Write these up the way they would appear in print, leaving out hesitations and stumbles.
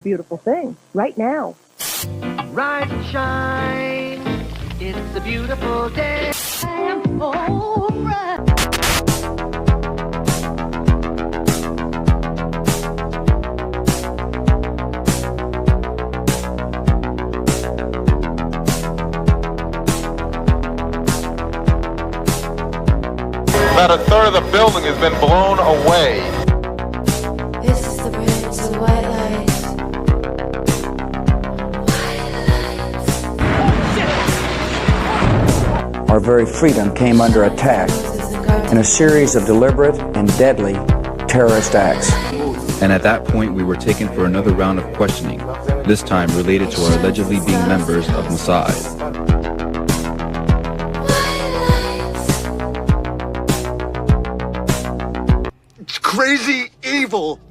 beautiful thing right now. Rise and shine, it's a beautiful day. I am alright. About a third of the building has been blown away. This is the bridge to the white lights. Our very freedom came under attack in a series of deliberate and deadly terrorist acts. And at that point, we were taken for another round of questioning, this time related to our allegedly being members of Mossad. It's crazy evil.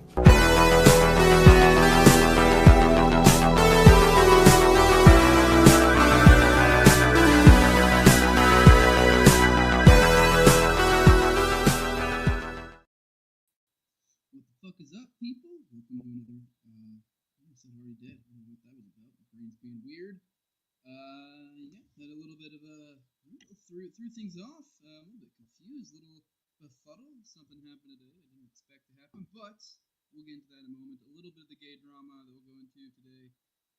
What the fuck is up, people? Welcome to another, I said I already did. I don't know what that was about. My brain's being weird. Yeah, had a little bit of a, threw things off. A little bit confused, a little befuddled. Something happened today I didn't expect to happen, but we'll get into that in a moment. A little bit of the gay drama that we'll go into today,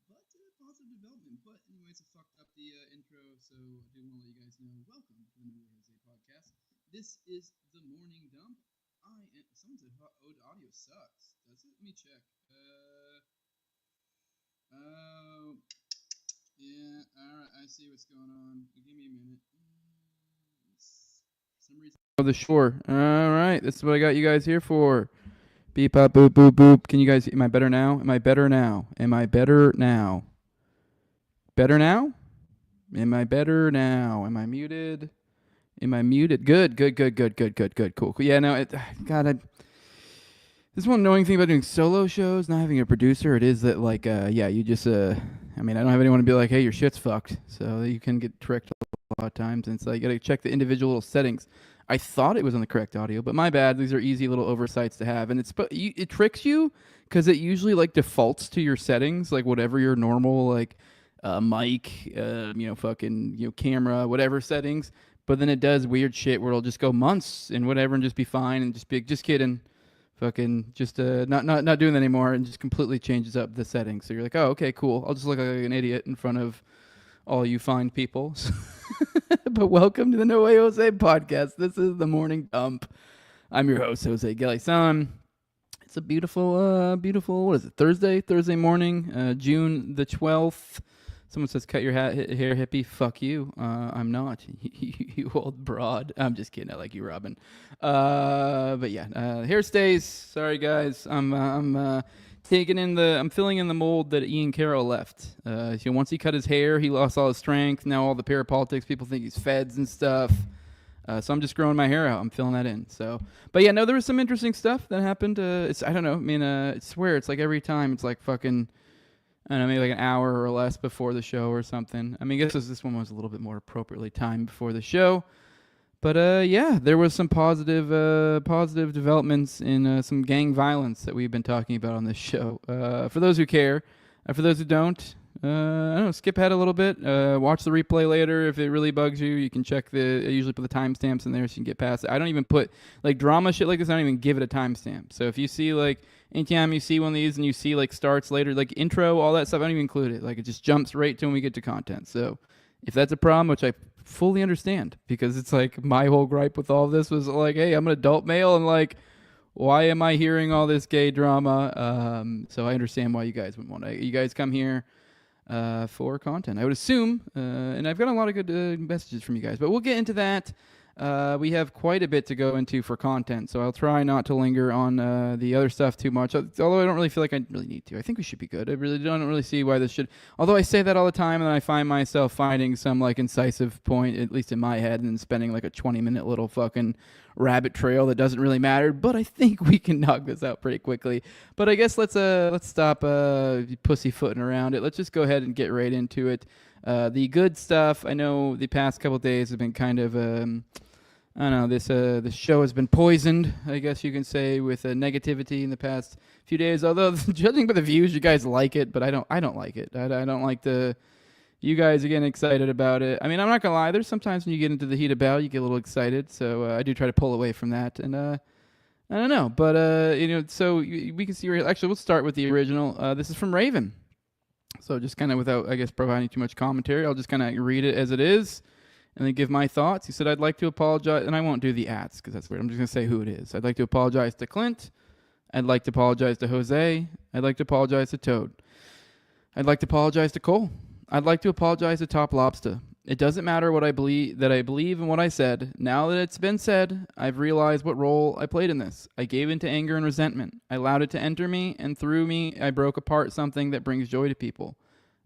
but positive development. But anyways, I fucked up the intro, so I do want to let you guys know, welcome to the No Way Jose podcast. This is the morning dump. Someone said audio sucks. Does it? Let me check. Yeah, alright, I see what's going on. Give me a minute. For some reason. The shore. Alright, this is what I got you guys here for. Beep, pop, boop, boop, boop. Can you guys, am I better now? Am I better now? Am I better now? Better now? Am I better now? Am I muted? Am I muted? Good. Cool. Yeah, no, this is one annoying thing about doing solo shows, not having a producer. It is that, like, you just, I don't have anyone to be like, hey, your shit's fucked. So you can get tricked a lot of times. And so you got to check the individual little settings. I thought it was on the correct audio, but my bad. These are easy little oversights to have. And it tricks you because it usually, like, defaults to your settings, like, whatever your normal, like, mic, camera, whatever settings. But then it does weird shit where it'll just go months and whatever and just be fine and just be just kidding. Fucking just not doing that anymore and just completely changes up the settings. So you're like, oh, okay, cool. I'll just look like an idiot in front of all you fine people. But welcome to the No Way Jose podcast. This is the morning dump. I'm your host, Jose Gelison. It's a beautiful, what is it, Thursday morning, June the 12th. Someone says, cut your hair, hippie. Fuck you. I'm not. You old broad. I'm just kidding. I like you, Robin. But yeah, hair stays. Sorry, guys. I'm filling in the mold that Ian Carroll left. Once he cut his hair, he lost all his strength. Now all the parapolitics, people think he's feds and stuff. So I'm just growing my hair out. I'm filling that in. So, but yeah, no, there was some interesting stuff that happened. I don't know. I swear it's like every time it's like fucking, I don't know, maybe like an hour or less before the show or something. I guess this one was a little bit more appropriately timed before the show. But yeah, there was some positive developments in some gang violence that we've been talking about on this show. For those who care, for those who don't, I don't know, skip ahead a little bit. Watch the replay later. If it really bugs you, you can check I usually put the timestamps in there so you can get past it. I don't even put, like, drama shit like this, I don't even give it a timestamp. So if you see, like, anytime you see one of these and you see, like, starts later, like, intro, all that stuff, I don't even include it. Like, it just jumps right to when we get to content. So if that's a problem, which I fully understand, because it's, like, my whole gripe with all of this was, like, hey, I'm an adult male, and, like, why am I hearing all this gay drama? So I understand why you guys would want to. You guys come here for content, I would assume, and I've got a lot of good messages from you guys, but we'll get into that. We have quite a bit to go into for content, so I'll try not to linger on the other stuff too much, although I don't really feel like I really need to. I think we should be good. I really don't really see why this should, although I say that all the time, and then I find myself finding some, like, incisive point, at least in my head, and then spending like a 20-minute little fucking rabbit trail that doesn't really matter. But I think we can knock this out pretty quickly. But I guess let's stop pussyfooting around it. Let's just go ahead and get right into it. The good stuff, I know the past couple days have been kind of I don't know, this show has been poisoned, I guess you can say, with negativity in the past few days. Although judging by the views, you guys like it, but I don't like it. I don't like you guys are getting excited about it. I mean, I'm not gonna lie. There's sometimes when you get into the heat of battle, you get a little excited. So I do try to pull away from that, and I don't know, but so we can see. Actually, we'll start with the original. This is from Raven. So just kind of without, I guess, providing too much commentary, I'll just kind of read it as it is. And then give my thoughts. He said, I'd like to apologize, and I won't do the ads because that's weird. I'm just going to say who it is. I'd like to apologize to Clint. I'd like to apologize to Jose. I'd like to apologize to Toad. I'd like to apologize to Cole. I'd like to apologize to Top Lobster. It doesn't matter what I believe in what I said. Now that it's been said, I've realized what role I played in this. I gave in to anger and resentment. I allowed it to enter me, and through me, I broke apart something that brings joy to people.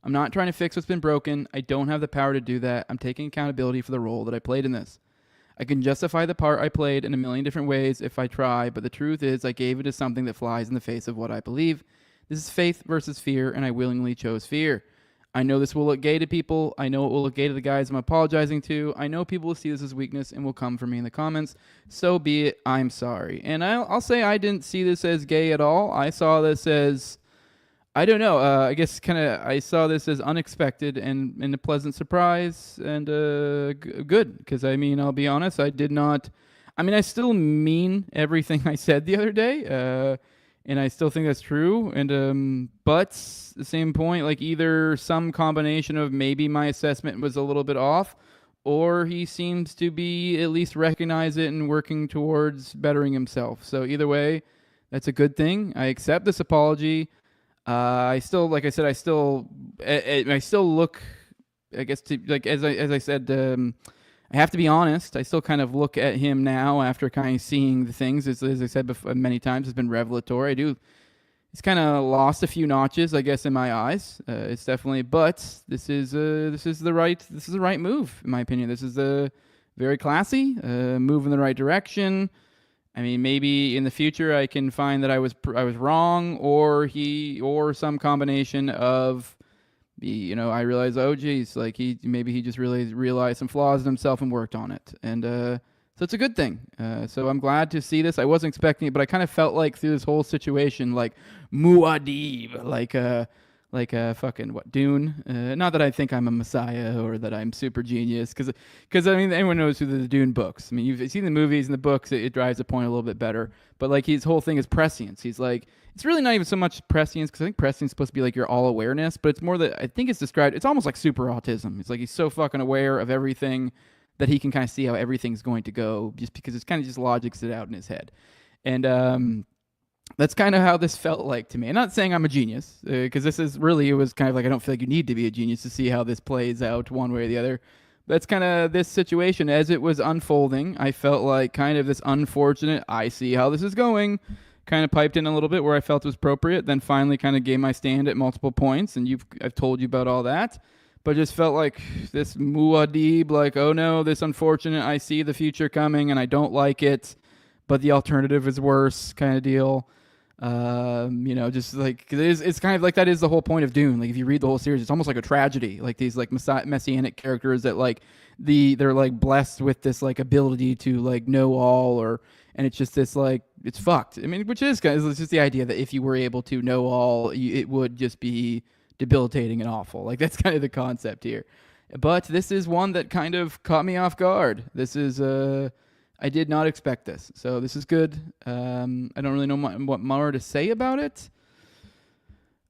I'm not trying to fix what's been broken. I don't have the power to do that. I'm taking accountability for the role that I played in this. I can justify the part I played in a million different ways if I try, but the truth is I gave it to something that flies in the face of what I believe. This is faith versus fear, and I willingly chose fear. I know this will look gay to people. I know it will look gay to the guys I'm apologizing to. I know people will see this as weakness and will come for me in the comments. So be it. I'm sorry. And I'll say I didn't see this as gay at all. I saw this as... I don't know. I guess I saw this as unexpected and a pleasant surprise and good. Because, I mean, I'll be honest, I did not... I mean, I still mean everything I said the other day. And I still think that's true. And but at the same point, like either some combination of maybe my assessment was a little bit off, or he seems to be at least recognize it and working towards bettering himself. So either way, that's a good thing. I accept this apology. I still, like I said, I still look, I guess, to like as I said, I have to be honest. I still kind of look at him now after kind of seeing the things, as I said before, many times, has been revelatory. He's kind of lost a few notches, I guess, in my eyes. It's definitely, but this is the right move, in my opinion. This is a very classy move in the right direction. I mean, maybe in the future I can find that I was wrong, or some combination of, I realized, oh geez, like he just really realized some flaws in himself and worked on it, and so it's a good thing. So I'm glad to see this. I wasn't expecting it, but I kind of felt like through this whole situation, like Muad'Dib, like fucking what, Dune. Not that I think I'm a messiah or that I'm super genius, because I mean, anyone knows who the Dune books. I mean, you've seen the movies and the books. It drives the point a little bit better. But like his whole thing is prescience. He's like, it's really not even so much prescience, because I think prescience is supposed to be like your all awareness, but it's more that I think it's described. It's almost like super autism. It's like he's so fucking aware of everything that he can kind of see how everything's going to go, just because it's kind of just logics it out in his head, and that's kind of how this felt like to me. I'm not saying I'm a genius, because it was kind of like, I don't feel like you need to be a genius to see how this plays out one way or the other. That's kind of this situation. As it was unfolding, I felt like kind of this unfortunate, I see how this is going, kind of piped in a little bit where I felt it was appropriate, then finally kind of gave my stand at multiple points, and I've told you about all that. But just felt like this Muad'Dib, like, oh no, this unfortunate, I see the future coming and I don't like it, but the alternative is worse kind of deal. Just like, it's kind of like, that is the whole point of Dune. Like if you read the whole series, it's almost like a tragedy. Like these like messianic characters that like they're like blessed with this like ability to like know all, and it's just this like, it's fucked. I mean, which is kind of, it's just the idea that if you were able to know all, it would just be debilitating and awful. Like that's kind of the concept here. But this is one that kind of caught me off guard. This is I did not expect this, so this is good. I don't really know what more to say about it.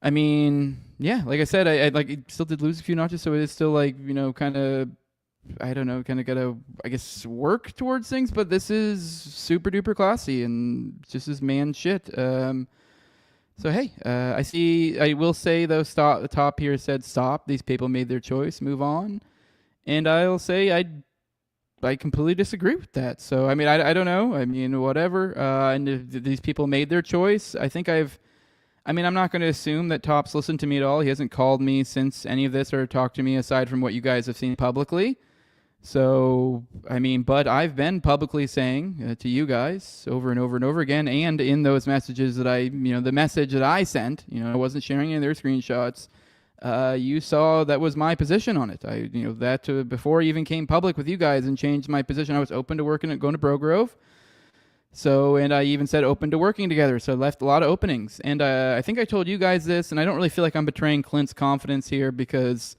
I mean, yeah, like I said, I like it still did lose a few notches, so it is still like, kind of, I don't know, kind of gotta, I guess, work towards things. But this is super duper classy and just as man shit. So hey, I will say though, stop. The top here said stop. These people made their choice. Move on. And I'll say I completely disagree with that. So I mean, I don't know. I mean, whatever. And if these people made their choice, I think I'm not going to assume that Top's listened to me at all. He hasn't called me since any of this or talked to me aside from what you guys have seen publicly. So, I mean, but I've been publicly saying to you guys over and over and over again, and in those messages that the message that I sent, I wasn't sharing any of their screenshots. you saw that was my position on it. Before I even came public with you guys and changed my position, I was open to working at going to Bro Grove. So, and I even said open to working together. So I left a lot of openings. And I think I told you guys this, and I don't really feel like I'm betraying Clint's confidence here because,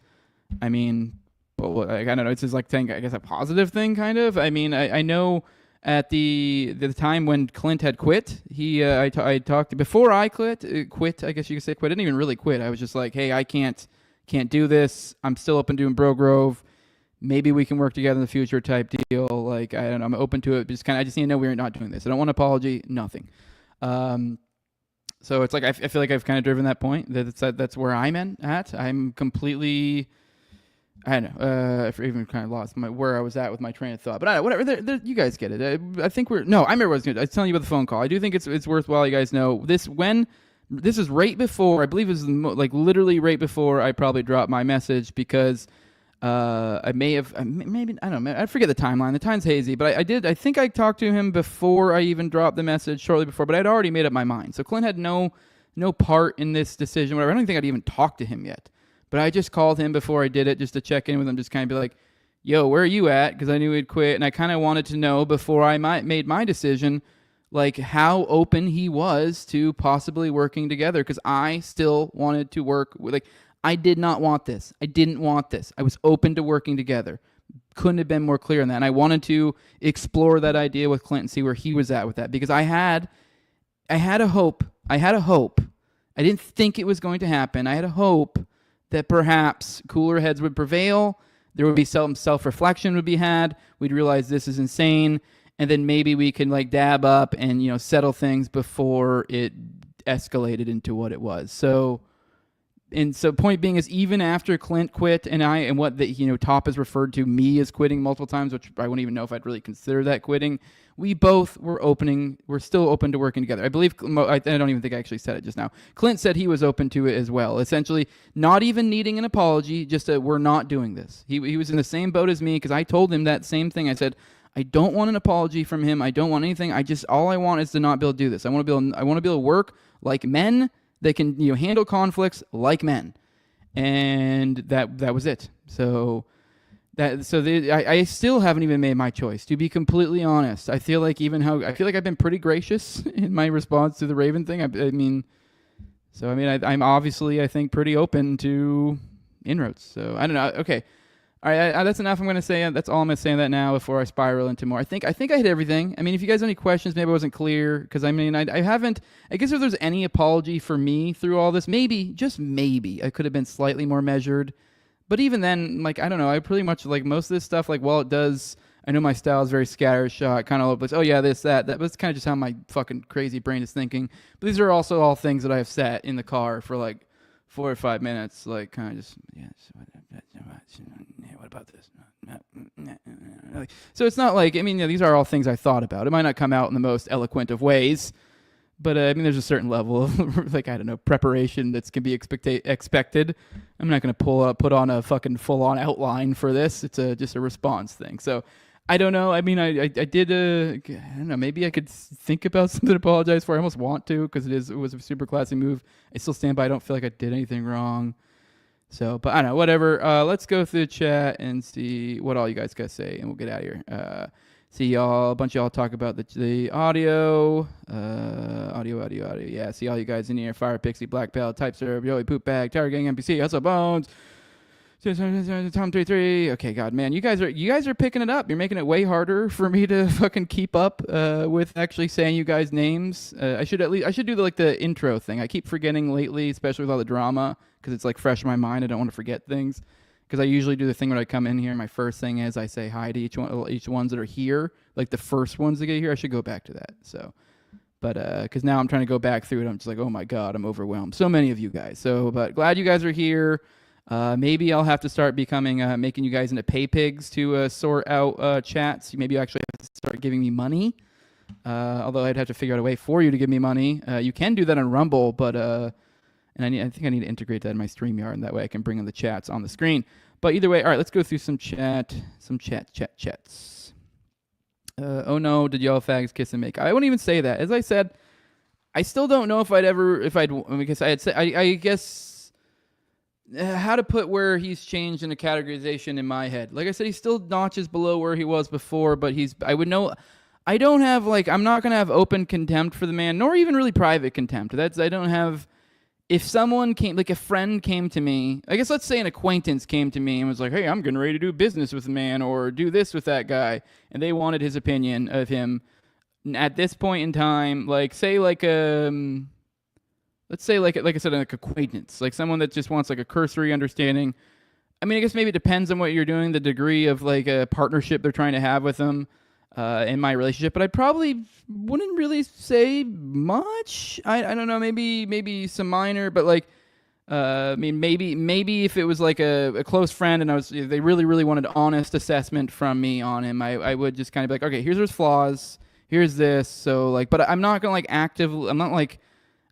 I don't know. It's just like saying, I guess, a positive thing, kind of. I know at the time when Clint had quit, I talked before I quit. I guess you could say quit. I didn't even really quit. I was just like, hey, I can't do this. I'm still open to doing Bro Grove. Maybe we can work together in the future type deal. Like, I don't know, I'm open to it. I just need to know we're not doing this. I don't want an apology, nothing. So it's like, I feel like I've kind of driven that point. That's where I'm at. I'm completely, I don't know, I've even kind of lost where I was at with my train of thought. But I don't know, whatever, you guys get it. I think I remember what I was telling you about the phone call. I do think it's worthwhile you guys know this is right before, I believe it was literally right before I probably dropped my message because I may have, maybe, I don't know, I forget the timeline. The time's hazy, but I think I talked to him before I even dropped the message, shortly before, but I'd already made up my mind. So Clint had no part in this decision, whatever. I don't think I'd even talked to him yet, but I just called him before I did it just to check in with him, just kind of be like, yo, where are you at? Because I knew he'd quit, and I kind of wanted to know before I made my decision, like how open he was to possibly working together, because I still wanted to work with, I did not want this. I didn't want this. I was open to working together. Couldn't have been more clear on that. And I wanted to explore that idea with Clint and see where he was at with that, because I had a hope. I didn't think it was going to happen. I had a hope that perhaps cooler heads would prevail. There would be some self-reflection would be had. We'd realize this is insane. And then maybe we can dab up and, settle things before it escalated into what it was. So point being is, even after Clint quit and what Top has referred to me as quitting multiple times, which I wouldn't even know if I'd really consider that quitting, we both we're still open to working together. I believe, I don't even think I actually said it just now. Clint said he was open to it as well, essentially not even needing an apology, just we're not doing this. He was in the same boat as me, because I told him that same thing. I said, I don't want an apology from him. I don't want anything. All I want is to not be able to do this. I want to be able to work like men. They can handle conflicts like men, and that was it. So I still haven't even made my choice, to be completely honest. I feel like I've been pretty gracious in my response to the Raven thing. I'm obviously, I think, pretty open to inroads. So I don't know. Okay. All right, that's enough. I'm going to say that's all I'm going to say on that now before I spiral into more. I think I hit everything. If you guys have any questions, maybe I wasn't clear, because I haven't. I guess if there's any apology for me through all this, maybe, just maybe, I could have been slightly more measured. But even then, I don't know. I pretty much most of this stuff. While it does, I know my style is very scattershot, kind of all over the place. Oh yeah, this, that. That's kind of just how my fucking crazy brain is thinking. But these are also all things that I have sat in the car for 4 or 5 minutes, kind of just, what about this? So it's not these are all things I thought about. It might not come out in the most eloquent of ways, but there's a certain level of I don't know, preparation that can be expected. I'm not going to put on a fucking full-on outline for this. It's just a response thing. So I don't know. I did I don't know. Maybe I could think about something to apologize for. I almost want to, because it was a super classy move. I still stand by. I don't feel like I did anything wrong. So, but I don't know. Whatever. Let's go through the chat and see what all you guys got to say, and we'll get out of here. See y'all. A bunch of y'all talk about the audio. Audio. Yeah. See all you guys in here. Fire Pixie, Black Belt, Type Serve, Joey Poop Bag, Tower Gang, NPC, Hustle Bones. Tom 33. Okay, God, man, you guys are picking it up. You're making it way harder for me to fucking keep up with actually saying you guys' names. I should do the intro thing. I keep forgetting lately, especially with all the drama, because it's fresh in my mind. I don't want to forget things, because I usually do the thing when I come in here. My first thing is I say hi to each ones that are here, the first ones that get here. I should go back to that. So, but because now I'm trying to go back through it, I'm just oh my God, I'm overwhelmed. So many of you guys. So, but glad you guys are here. Maybe I'll have to start making you guys into pay pigs to sort out chats. Maybe you actually have to start giving me money. Although I'd have to figure out a way for you to give me money. You can do that on Rumble, but I think I need to integrate that in my StreamYard, and that way I can bring in the chats on the screen. But either way, all right, let's go through some chats. Oh no, did y'all fags kiss and make? I wouldn't even say that. As I said, I still don't know if I'd because I guess. how to put where he's changed in a categorization in my head. Like I said, he's still notches below where he was before, but I would know. I don't have I'm not gonna have open contempt for the man, nor even really private contempt. I don't have. If someone came, like a friend came to me, I guess let's say an acquaintance came to me and was like, hey, I'm getting ready to do business with a man or do this with that guy, and they wanted his opinion of him at this point in time, let's say like I said, like acquaintance, like someone that just wants like a cursory understanding. I mean, I guess maybe it depends on what you're doing, the degree of like a partnership they're trying to have with them. In my relationship, but I probably wouldn't really say much. I don't know, maybe some minor, but I mean, maybe if it was like a close friend and they really wanted honest assessment from me on him, I would just kind of be like, okay, here's his flaws, here's this. So but I'm not gonna I'm not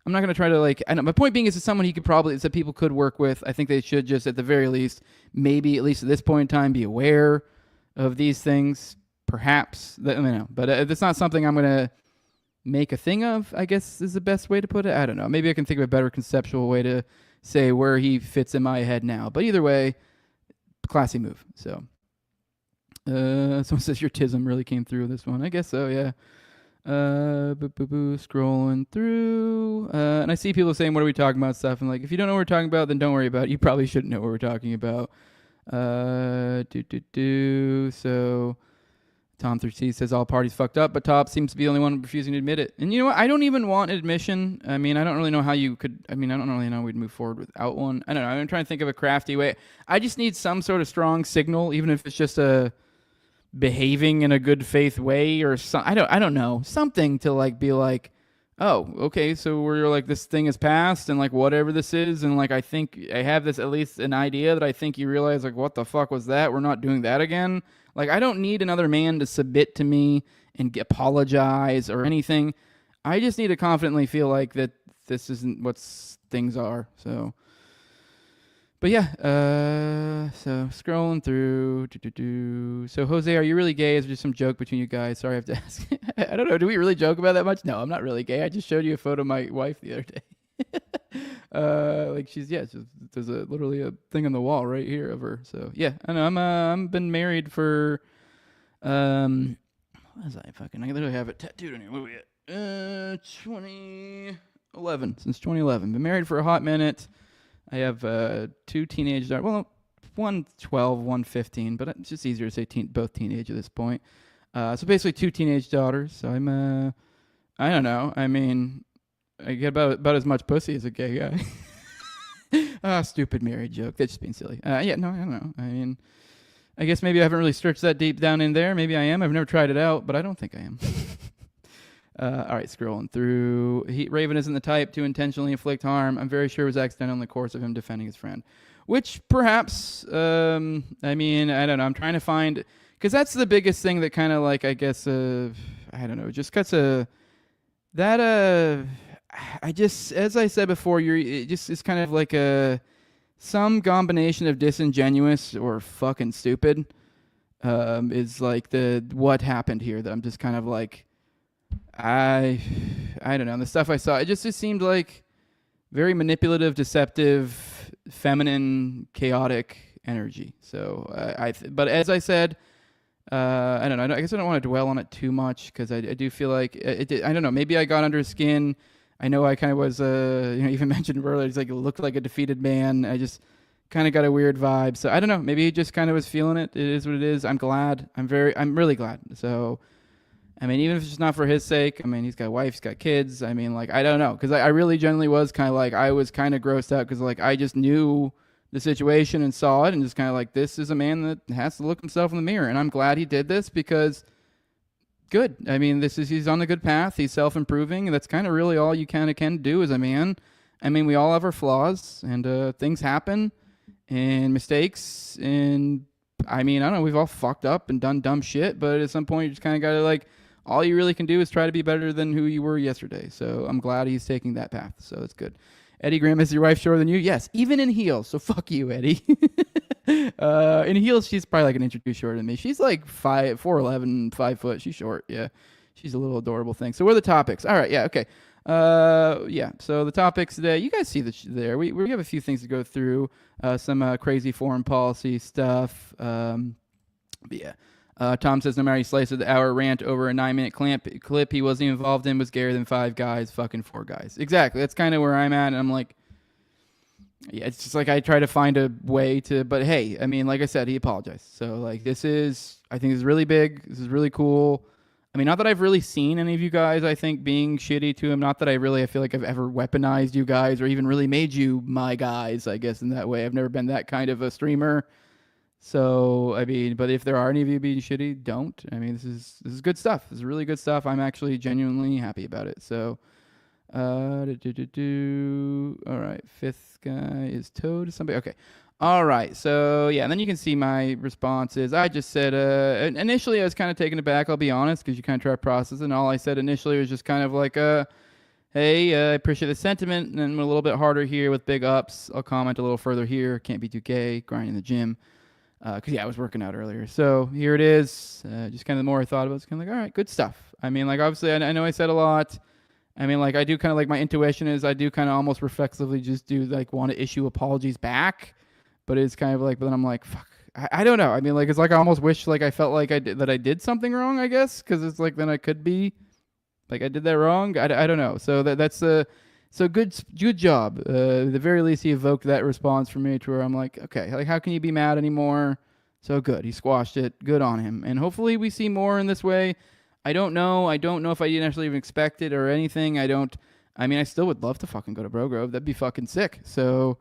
gonna try to I know my point being is it's someone it's that people could work with. I think they should just at the very least, maybe at least at this point in time, be aware of these things. Perhaps, but that's not something I'm going to make a thing of, I guess is the best way to put it. I don't know. Maybe I can think of a better conceptual way to say where he fits in my head now. But either way, classy move. So, someone says your tism really came through this one. I guess so, yeah. Scrolling through. And I see people saying, what are we talking about stuff? And if you don't know what we're talking about, then don't worry about it. You probably shouldn't know what we're talking about. So... Tom 3C says all parties fucked up, but Top seems to be the only one refusing to admit it. And you know what? I don't even want admission. I mean, I don't really know how you could... I mean, I don't really know we'd move forward without one. I don't know. I'm trying to think of a crafty way. I just need some sort of strong signal, even if it's just a behaving in a good faith way or something. I don't know. Something to be like, oh, okay, so we're this thing is passed and whatever this is, and I think I have this at least an idea that I think you realize what the fuck was that? We're not doing that again. I don't need another man to submit to me and apologize or anything. I just need to confidently feel that this isn't what things are. So, but yeah, so scrolling through. So Jose, are you really gay? Is there just some joke between you guys? Sorry, I have to ask. I don't know. Do we really joke about that much? No, I'm not really gay. I just showed you a photo of my wife the other day. There's literally a thing on the wall right here of her. So yeah, I know I'm been married for what is I literally have it tattooed on here. What are we at? 2011. Since 2011. Been married for a hot minute. I have two teenage daughters. Well, one 12, one 15, but it's just easier to say both teenage at this point. So basically two teenage daughters. So I'm I don't know. I mean, I get about as much pussy as a gay guy. Stupid married joke. That's just being silly. No, I don't know. I mean, I guess maybe I haven't really searched that deep down in there. Maybe I am. I've never tried it out, but I don't think I am. All right, scrolling through. Raven isn't the type to intentionally inflict harm. I'm very sure it was accidental in the course of him defending his friend. Which perhaps, I mean, I don't know. I'm trying to find... Because that's the biggest thing that kind of I guess, I don't know, just cuts I just, as I said before, it's kind of some combination of disingenuous or fucking stupid is what happened here that I'm just kind of I don't know. The stuff I saw, it just seemed very manipulative, deceptive, feminine, chaotic energy. So but as I said, I don't know. I guess I don't want to dwell on it too much because I do feel I don't know. Maybe I got under his skin. I know I kind of was, even mentioned earlier, he's looked like a defeated man. I just kind of got a weird vibe. So I don't know. Maybe he just kind of was feeling it. It is what it is. I'm glad. I'm really glad. So, I mean, even if it's just not for his sake, I mean, he's got a wife, he's got kids. I mean, I don't know. Because I really genuinely was kind of I was kind of grossed out because I just knew the situation and saw it and just kind of this is a man that has to look himself in the mirror. And I'm glad he did this because... Good. I mean, he's on the good path. He's self-improving. And that's kind of really all you kind of can do as a man. I mean, we all have our flaws and things happen and mistakes. And I mean, I don't know, we've all fucked up and done dumb shit. But at some point, you just kind of got to all you really can do is try to be better than who you were yesterday. So I'm glad he's taking that path. So it's good. Eddie Grimm, is your wife shorter than you? Yes, even in heels. So fuck you, Eddie. In heels, she's probably an inch or two shorter than me. She's 4'11", 5 foot. She's short. Yeah, she's a little adorable thing. So what are the topics? All right. Yeah. Okay. Yeah. So the topics today, you guys see there. We have a few things to go through. Some crazy foreign policy stuff. But yeah. Tom says no matter you slice of the hour rant over a 9-minute clip he wasn't involved in was scarier than 5 guys, fucking 4 guys. Exactly. That's kind of where I'm at, and I'm like, yeah, it's just like I try to find a way to, but hey, I mean, like I said, he apologized. So like I think this is really big. This is really cool. I mean, not that I've really seen any of you guys, I think, being shitty to him. Not that I feel like I've ever weaponized you guys or even really made you my guys, I guess, in that way. I've never been that kind of a streamer. So, I mean, but if there are any of you being shitty, don't. I mean, this is good stuff. This is really good stuff. I'm actually genuinely happy about it. So, all right, 5th guy is Toad to somebody. Okay. All right. So, yeah, and then you can see my responses. I just said, initially I was kind of taken aback, I'll be honest, because you kind of try to process it. And all I said initially was just kind of like, hey, I appreciate the sentiment. And then a little bit harder here with big ups. I'll comment a little further here. Can't be too gay, grinding the gym. Because, yeah, I was working out earlier. So here it is. Just kind of the more I thought about it, it's kind of like, all right, good stuff. I mean, like, obviously, I know I said a lot. I mean, like, I do kind of like my intuition is I do kind of almost reflexively just do, like, want to issue apologies back. But it's kind of like, but then I'm like, fuck. I don't know. I mean, like, it's like I almost wish, like, I felt like I did something wrong, I guess. Because it's like, then I could be, like, I did that wrong. I don't know. So that's So good job. At the very least, he evoked that response from me to where I'm like, okay, like how can you be mad anymore? So good. He squashed it. Good on him. And hopefully we see more in this way. I don't know if I didn't actually even expect it or anything. I mean, I still would love to fucking go to Bro Grove. That'd be fucking sick. So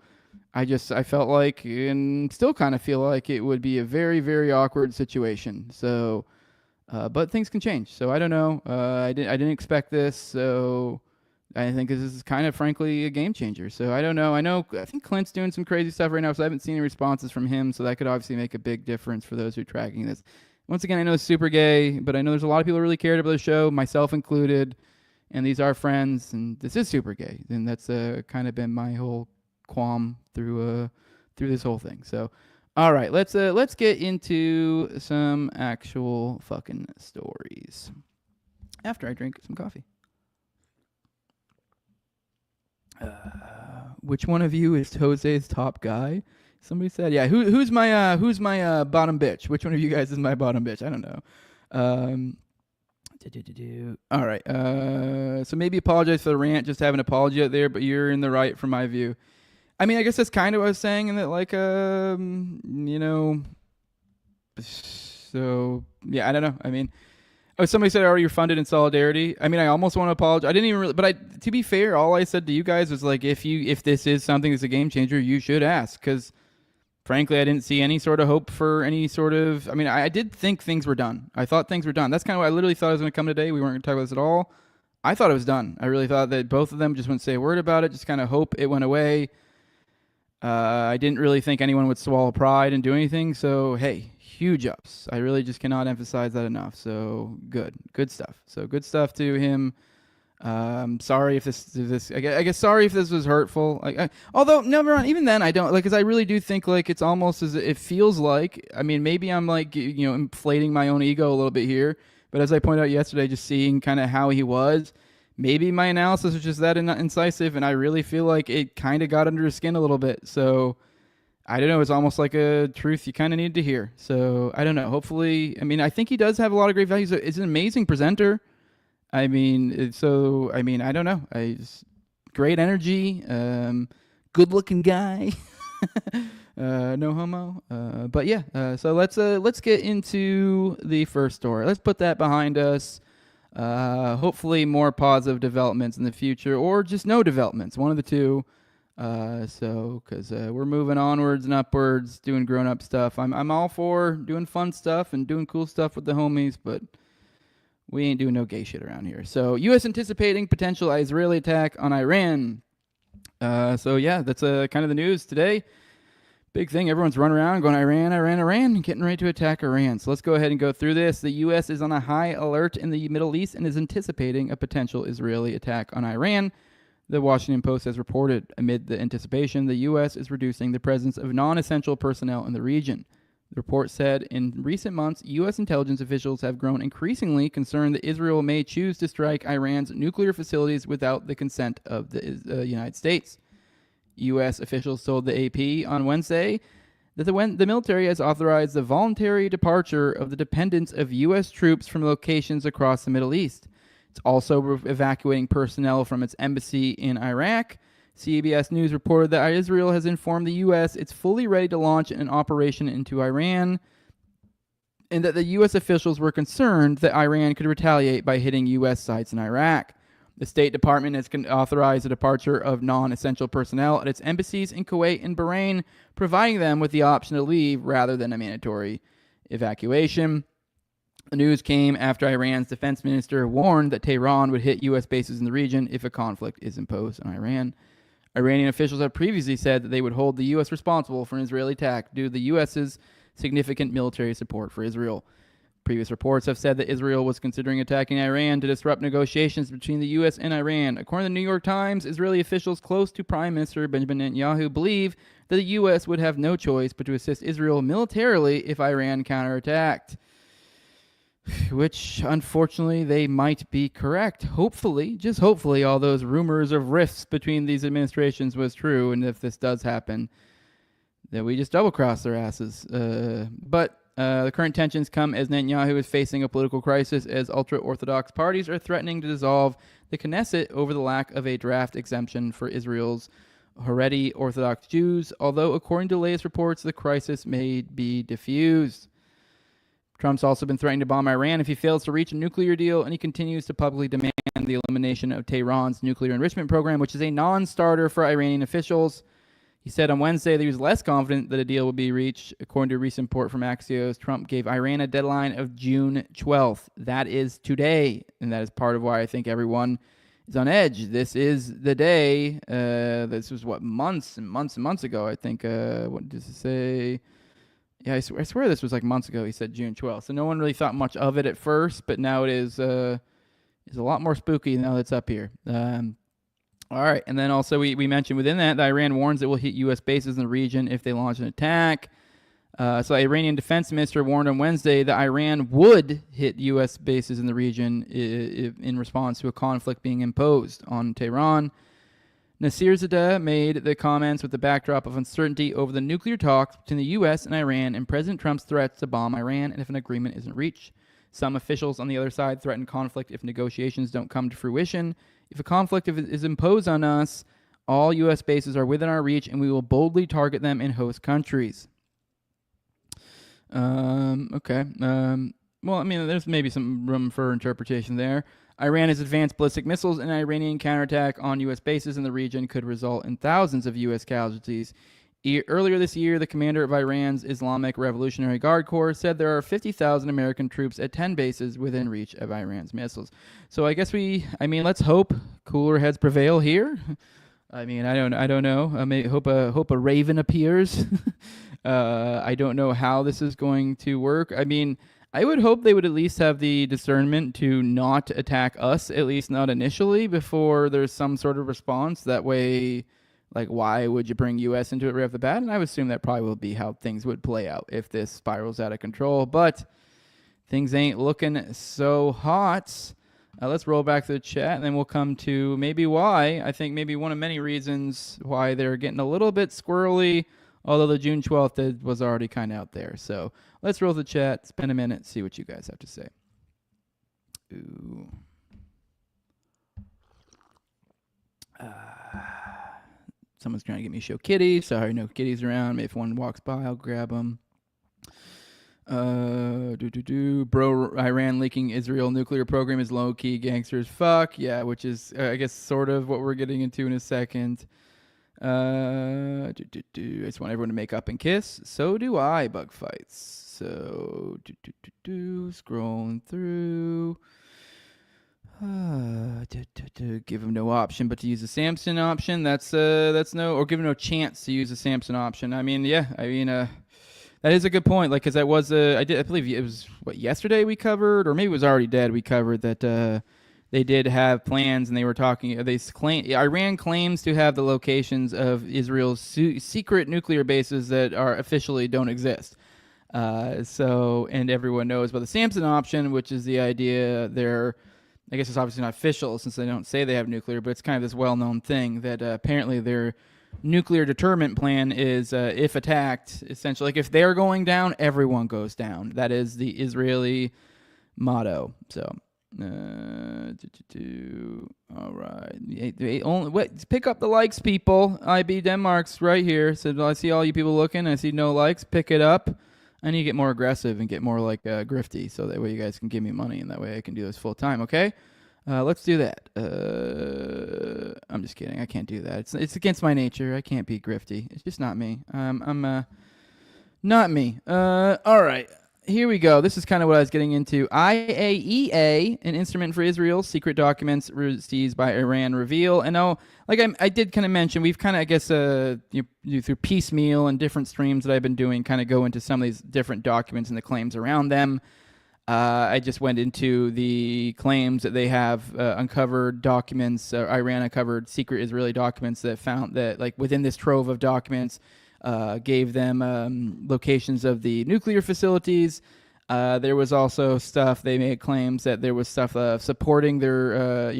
I felt like, and still kind of feel like it would be a very, very awkward situation. So, but things can change. So I don't know. I didn't expect this. So I think this is kind of, frankly, a game changer. So I don't know. I think Clint's doing some crazy stuff right now, so I haven't seen any responses from him, so that could obviously make a big difference for those who are tracking this. Once again, I know it's super gay, but I know there's a lot of people who really cared about the show, myself included, and these are friends, and this is super gay. And that's kind of been my whole qualm through this whole thing. So, all right, let's get into some actual fucking stories after I drink some coffee. Which one of you is Jose's top guy? Somebody said, yeah. Who's my bottom bitch? Which one of you guys is my bottom bitch? I don't know. All right. So maybe apologize for the rant. Just have an apology out there, but you're in the right from my view. I mean, I guess that's kind of what I was saying, in that, like, you know. So yeah, I don't know. I mean. Oh, somebody said, you're funded in solidarity. I mean, I almost want to apologize. I didn't even really, but to be fair, all I said to you guys was like, if this is something that's a game changer, you should ask. Because frankly, I didn't see any sort of hope for any sort of, I mean, I did think things were done. I thought things were done. That's kind of what I literally thought I was going to come today. We weren't going to talk about this at all. I thought it was done. I really thought that both of them just wouldn't say a word about it, just kind of hope it went away. I didn't really think anyone would swallow pride and do anything. So, hey, huge ups. I really just cannot emphasize that enough. So good stuff. So good stuff to him. Sorry if this. I guess sorry if this was hurtful. Although never mind. Even then, I don't like, because I really do think like it's almost as it feels like. I mean, maybe I'm like, you know, inflating my own ego a little bit here. But as I pointed out yesterday, just seeing kind of how he was. Maybe my analysis was just that incisive, and I really feel like it kind of got under his skin a little bit. So, I don't know. It's almost like a truth you kind of need to hear. So, I don't know. Hopefully, I mean, I think he does have a lot of great values. He's an amazing presenter. I mean, I don't know. Great energy, good-looking guy. No homo. But yeah, so let's get into the first story. Let's put that behind us. Hopefully more positive developments in the future, or just no developments, one of the two. Because we're moving onwards and upwards, doing grown-up stuff. I'm all for doing fun stuff and doing cool stuff with the homies, but we ain't doing no gay shit around here. So, U.S. anticipating potential Israeli attack on Iran. So yeah, that's kind of the news today. Big thing. Everyone's running around going, Iran, getting ready to attack Iran. So let's go ahead and go through this. The U.S. is on a high alert in the Middle East and is anticipating a potential Israeli attack on Iran. The Washington Post has reported, amid the anticipation, the U.S. is reducing the presence of non-essential personnel in the region. The report said, in recent months, U.S. intelligence officials have grown increasingly concerned that Israel may choose to strike Iran's nuclear facilities without the consent of the United States. U.S. officials told the AP on Wednesday that the military has authorized the voluntary departure of the dependents of U.S. troops from locations across the Middle East. It's also evacuating personnel from its embassy in Iraq. CBS News reported that Israel has informed the U.S. it's fully ready to launch an operation into Iran, and that the U.S. officials were concerned that Iran could retaliate by hitting U.S. sites in Iraq. The State Department has authorized the departure of non-essential personnel at its embassies in Kuwait and Bahrain, providing them with the option to leave rather than a mandatory evacuation. The news came after Iran's defense minister warned that Tehran would hit U.S. bases in the region if a conflict is imposed on Iran. Iranian officials have previously said that they would hold the U.S. responsible for an Israeli attack due to the U.S.'s significant military support for Israel. Previous reports have said that Israel was considering attacking Iran to disrupt negotiations between the U.S. and Iran. According to the New York Times, Israeli officials close to Prime Minister Benjamin Netanyahu believe that the U.S. would have no choice but to assist Israel militarily if Iran counterattacked. Which, unfortunately, they might be correct. Hopefully, just hopefully, all those rumors of rifts between these administrations was true, and if this does happen, that we just double-cross their asses. But the current tensions come as Netanyahu is facing a political crisis as ultra-Orthodox parties are threatening to dissolve the Knesset over the lack of a draft exemption for Israel's Haredi Orthodox Jews, although, according to latest reports, the crisis may be diffused. Trump's also been threatening to bomb Iran if he fails to reach a nuclear deal, and he continues to publicly demand the elimination of Tehran's nuclear enrichment program, which is a non-starter for Iranian officials. He said on Wednesday that he was less confident that a deal would be reached. According to a recent report from Axios, Trump gave Iran a deadline of June 12th. That is today, and that is part of why I think everyone is on edge. This is the day. This was, months and months and months ago, I think. What does it say? Yeah, I swear this was like months ago. He said June 12th. So no one really thought much of it at first, but now it is a lot more spooky now that it's up here. All right, and then also we mentioned within that Iran warns it will hit U.S. bases in the region if they launch an attack. So the Iranian defense minister warned on Wednesday that Iran would hit U.S. bases in the region in response to a conflict being imposed on Tehran. Nasirzadeh made the comments with the backdrop of uncertainty over the nuclear talks between the U.S. and Iran and President Trump's threats to bomb Iran and if an agreement isn't reached. Some officials on the other side threaten conflict if negotiations don't come to fruition. If a conflict is imposed on us, all U.S. bases are within our reach and we will boldly target them in host countries. Okay. Well, I mean, there's maybe some room for interpretation there. Iran has advanced ballistic missiles, and an Iranian counterattack on U.S. bases in the region could result in thousands of U.S. casualties. Earlier this year, the commander of Iran's Islamic Revolutionary Guard Corps said there are 50,000 American troops at 10 bases within reach of Iran's missiles. So I guess let's hope cooler heads prevail here. I mean, I don't know. I hope a raven appears. I don't know how this is going to work. I mean, I would hope they would at least have the discernment to not attack us, at least not initially, before there's some sort of response. That way, like, why would you bring U.S. into it right off the bat? And I would assume that probably will be how things would play out if this spirals out of control. But things ain't looking so hot. Let's roll back to the chat, and then we'll come to maybe why. I think maybe one of many reasons why they're getting a little bit squirrely, although the June 12th was already kind of out there. So let's roll the chat, spend a minute, see what you guys have to say. Ooh. Someone's trying to get me to show kitties. Sorry, no kitties around. Maybe if one walks by, I'll grab them. Bro, Iran leaking Israel nuclear program is low-key gangsters. Fuck, yeah, which is, I guess, sort of what we're getting into in a second. I just want everyone to make up and kiss. So do I, bug fights. So, scrolling through. Give him no option but to use the Samson option. That's no, or give him no chance to use the Samson option. I mean, yeah, that is a good point. Like, because that was I believe it was yesterday we covered, or maybe it was already dead. We covered that they did have plans, and they were talking. Iran claims to have the locations of Israel's secret nuclear bases that are officially don't exist. And everyone knows about the Samson option, which is the idea I guess it's obviously not official since they don't say they have nuclear, but it's kind of this well-known thing that apparently their nuclear deterrent plan is if attacked, essentially, like if they're going down, everyone goes down. That is the Israeli motto. So, all right. Pick up the likes, people. IB Denmark's right here. So I see all you people looking. I see no likes. Pick it up. I need to get more aggressive and get more like grifty, so that way you guys can give me money, and that way I can do this full time. Okay, let's do that. I'm just kidding. I can't do that. It's against my nature. I can't be grifty. It's just not me. I'm not me. All right. Here we go. This is kind of what I was getting into. IAEA, an instrument for Israel, secret documents seized by Iran reveal. And I did kind of mention, we've kind of, I guess, through piecemeal and different streams that I've been doing, kind of go into some of these different documents and the claims around them. I just went into the claims that they have uncovered documents, Iran uncovered secret Israeli documents that found that, like, within this trove of documents, gave them locations of the nuclear facilities. There was also stuff, they made claims that there was stuff supporting their,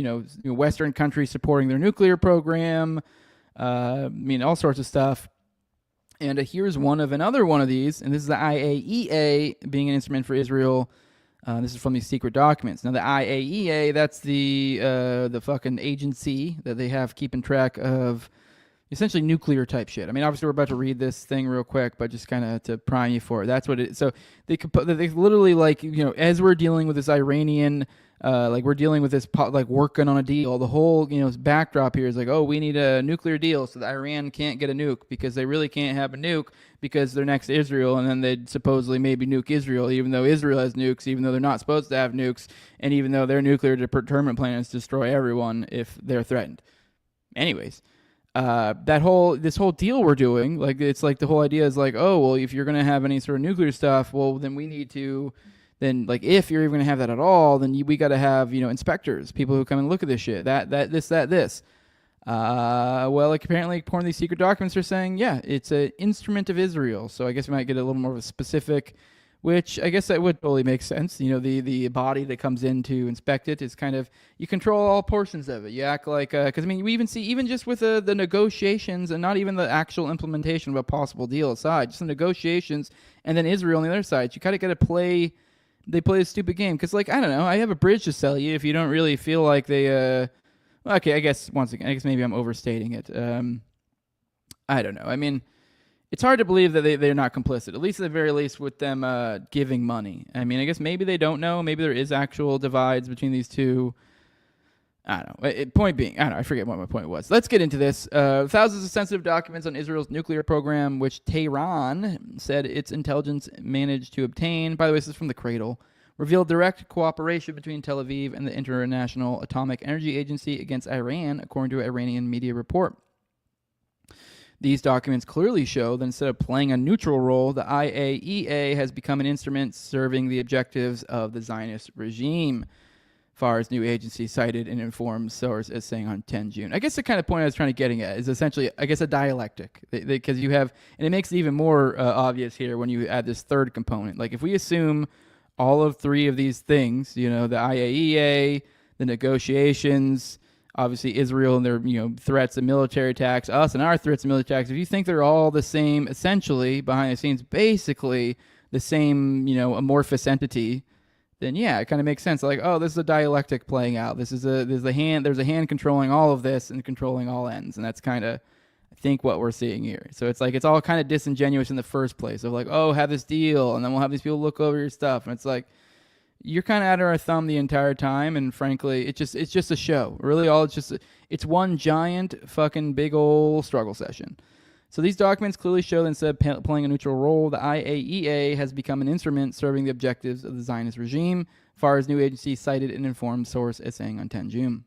Western countries supporting their nuclear program. All sorts of stuff. And here's another one of these, and this is the IAEA being an instrument for Israel. This is from these secret documents. Now, the IAEA, that's the fucking agency that they have keeping track of essentially nuclear type shit. I mean, obviously, we're about to read this thing real quick, but just kind of to prime you for it. That's what it is. So they literally, like, as we're dealing with this Iranian, we're dealing with this, working on a deal. The whole, backdrop here is like, oh, we need a nuclear deal so that Iran can't get a nuke because they really can't have a nuke because they're next to Israel, and then they'd supposedly maybe nuke Israel, even though Israel has nukes, even though they're not supposed to have nukes, and even though their nuclear deterrent plan is to destroy everyone if they're threatened. Anyways. This whole deal we're doing, like, it's like the whole idea is like, oh, well, if you're going to have any sort of nuclear stuff, well, then we need to, if you're even going to have that at all, then we got to have, inspectors, people who come and look at this shit, this. Apparently, according to these secret documents, are saying, yeah, it's an instrument of Israel. So I guess we might get a little more of a specific, which I guess that would totally make sense. The body that comes in to inspect it is kind of, you control all portions of it. You act like, because we even see, even just with the negotiations and not even the actual implementation of a possible deal aside, just the negotiations and then Israel on the other side, you kind of got to play a stupid game. Because, I don't know, I have a bridge to sell you if you don't really feel like they, okay, I guess maybe I'm overstating it. I don't know. It's hard to believe that they're not complicit, at least at the very least with them giving money. I guess maybe they don't know. Maybe there is actual divides between these two. I don't know. Point being, I don't know. I forget what my point was. Let's get into this. Thousands of sensitive documents on Israel's nuclear program, which Tehran said its intelligence managed to obtain. By the way, this is from the Cradle. Revealed direct cooperation between Tel Aviv and the International Atomic Energy Agency against Iran, according to an Iranian media report. These documents clearly show that instead of playing a neutral role, the IAEA has become an instrument serving the objectives of the Zionist regime. Far's new agency cited an informed source as saying on 10 June. I guess the kind of point I was trying to getting at is essentially, I guess, a dialectic. Because you have, and it makes it even more obvious here when you add this third component. Like, if we assume all of three of these things, the IAEA, the negotiations, obviously Israel and their threats and military attacks, us and our threats and military attacks, if you think they're all the same, essentially, behind the scenes, basically the same, amorphous entity, then yeah, it kind of makes sense. Like, oh, this is a dialectic playing out. There's a hand controlling all of this and controlling all ends. And that's kind of, I think, what we're seeing here. So it's like, it's all kind of disingenuous in the first place of like, oh, have this deal, and then we'll have these people look over your stuff. And it's like, you're kind of under our thumb the entire time, and frankly, it's just a show. Really, it's one giant fucking big old struggle session. So these documents clearly show that instead of playing a neutral role, the IAEA has become an instrument serving the objectives of the Zionist regime. Far's new agency cited an informed source as saying on 10 June.